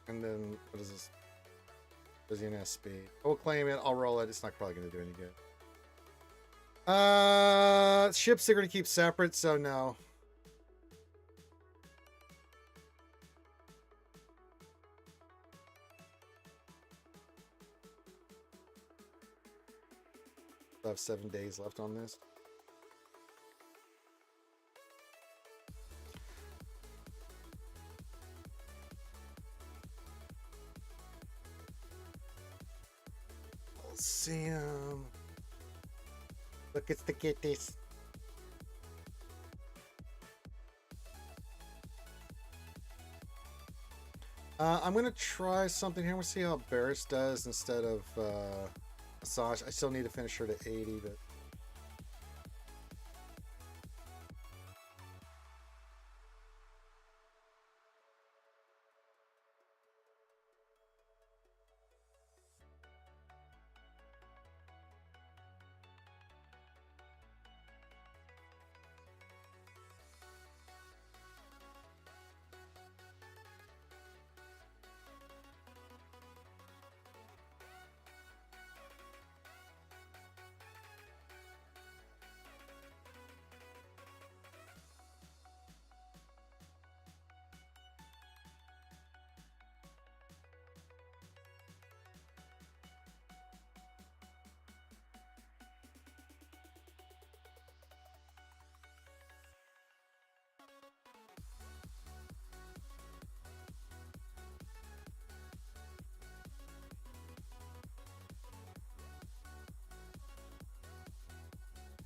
And then, what is this? Does he an SB? We'll claim it. I'll roll it. It's not probably going to do any good. Ships are going to keep separate, so no. I have 7 days left on this. See him. Look at the kitties. I'm gonna try something here. We'll see how Barris does instead of Massage. I still need to finish her to 80, but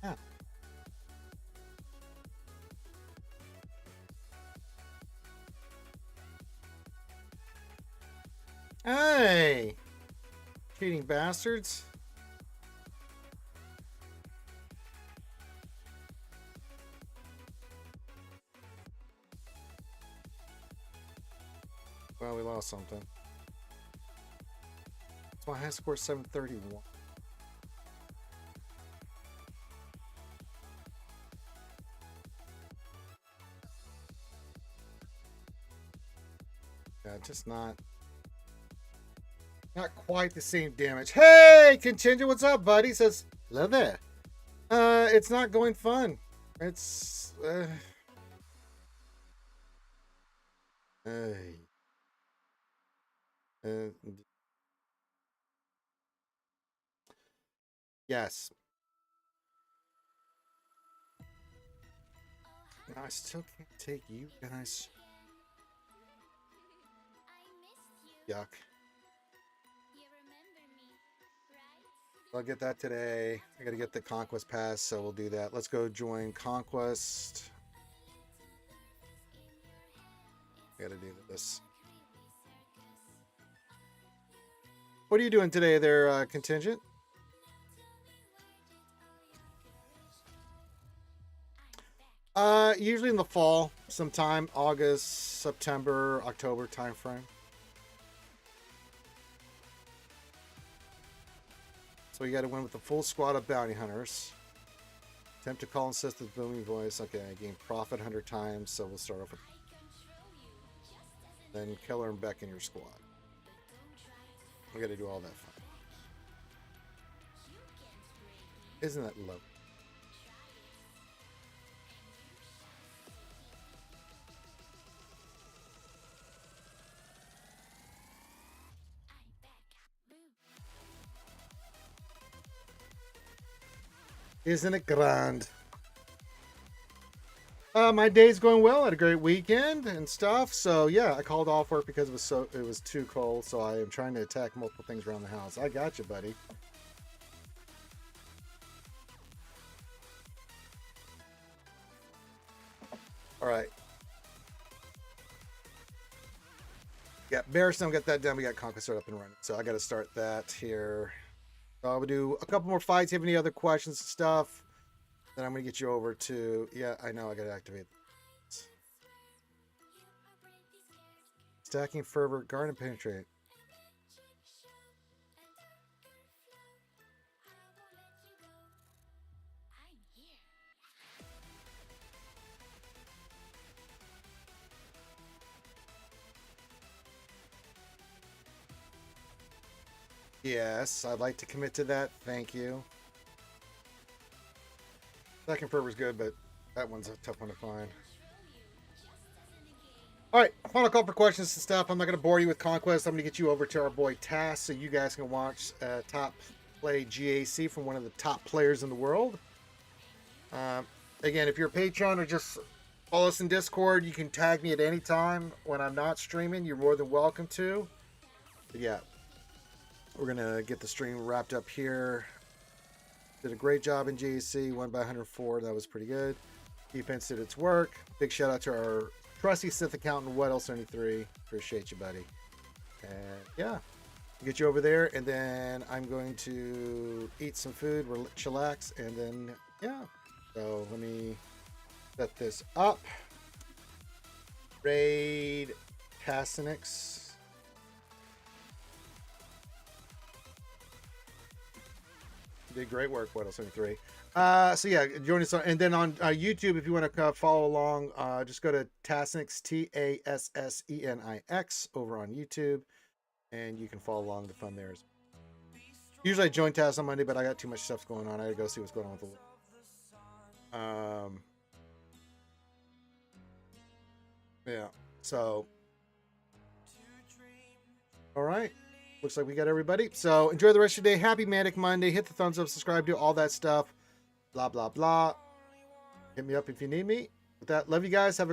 yeah. Hey! Cheating bastards. Well, we lost something. So my high score is 731. Yeah, just not quite the same damage. Hey, Contingent, what's up, buddy? Says, hello there. It's not going fun. It's hey. Yes. No, I still can't take you guys. Yuck. I'll get that today. I gotta get the Conquest Pass, so we'll do that. Let's go join Conquest. I gotta do this. What are you doing today there, Contingent? Usually in the fall, sometime August, September, October timeframe. So you got to win with the full squad of bounty hunters. Attempt to call and assist with booming voice. Okay, I gain profit 100 times, so we'll start off with. Then Keller and Beck in your squad. We got to do all that fun. Isn't that lovely? Isn't it grand? My day's going well. I had a great weekend and stuff. So yeah, I called off work because it was too cold. So I am trying to attack multiple things around the house. I got you, buddy. All right. Yeah, Barriston, get that done. We got Conquest up and running. So I got to start that here. So we'll do a couple more fights. If you have any other questions and stuff, then I'm going to get you over to... Yeah, I know. I got to activate. Stacking Fervor, Guard and Penetrate. Yes, I'd like to commit to that. Thank you. Second fervor's good, but that one's a tough one to find. All right, final call for questions and stuff. I'm not going to bore you with Conquest. I'm going to get you over to our boy Tass so you guys can watch top play GAC from one of the top players in the world. Again, if you're a patron or just follow us in Discord, you can tag me at any time when I'm not streaming. You're more than welcome to. But yeah, we're going to get the stream wrapped up here. Did a great job in GAC, won by 104. That was pretty good. Defense did its work. Big shout out to our trusty Sith accountant, Weddle73. Appreciate you, buddy. And yeah, get you over there, and then I'm going to eat some food, chillax, and then yeah. So let me set this up. Raid Cassinix. Did great work, Weddle73. So yeah, join us on, and then on YouTube, if you want to follow along, just go to Tassenix, Tassenix over on YouTube, and you can follow along the fun there. Usually I join Tass on Monday, but I got too much stuff going on. I gotta go see what's going on with the yeah. So all right. Looks like we got everybody. So enjoy the rest of your day. Happy Manic Monday. Hit the thumbs up, subscribe, do all that stuff. Blah, blah, blah. Hit me up if you need me. With that, love you guys. Have a great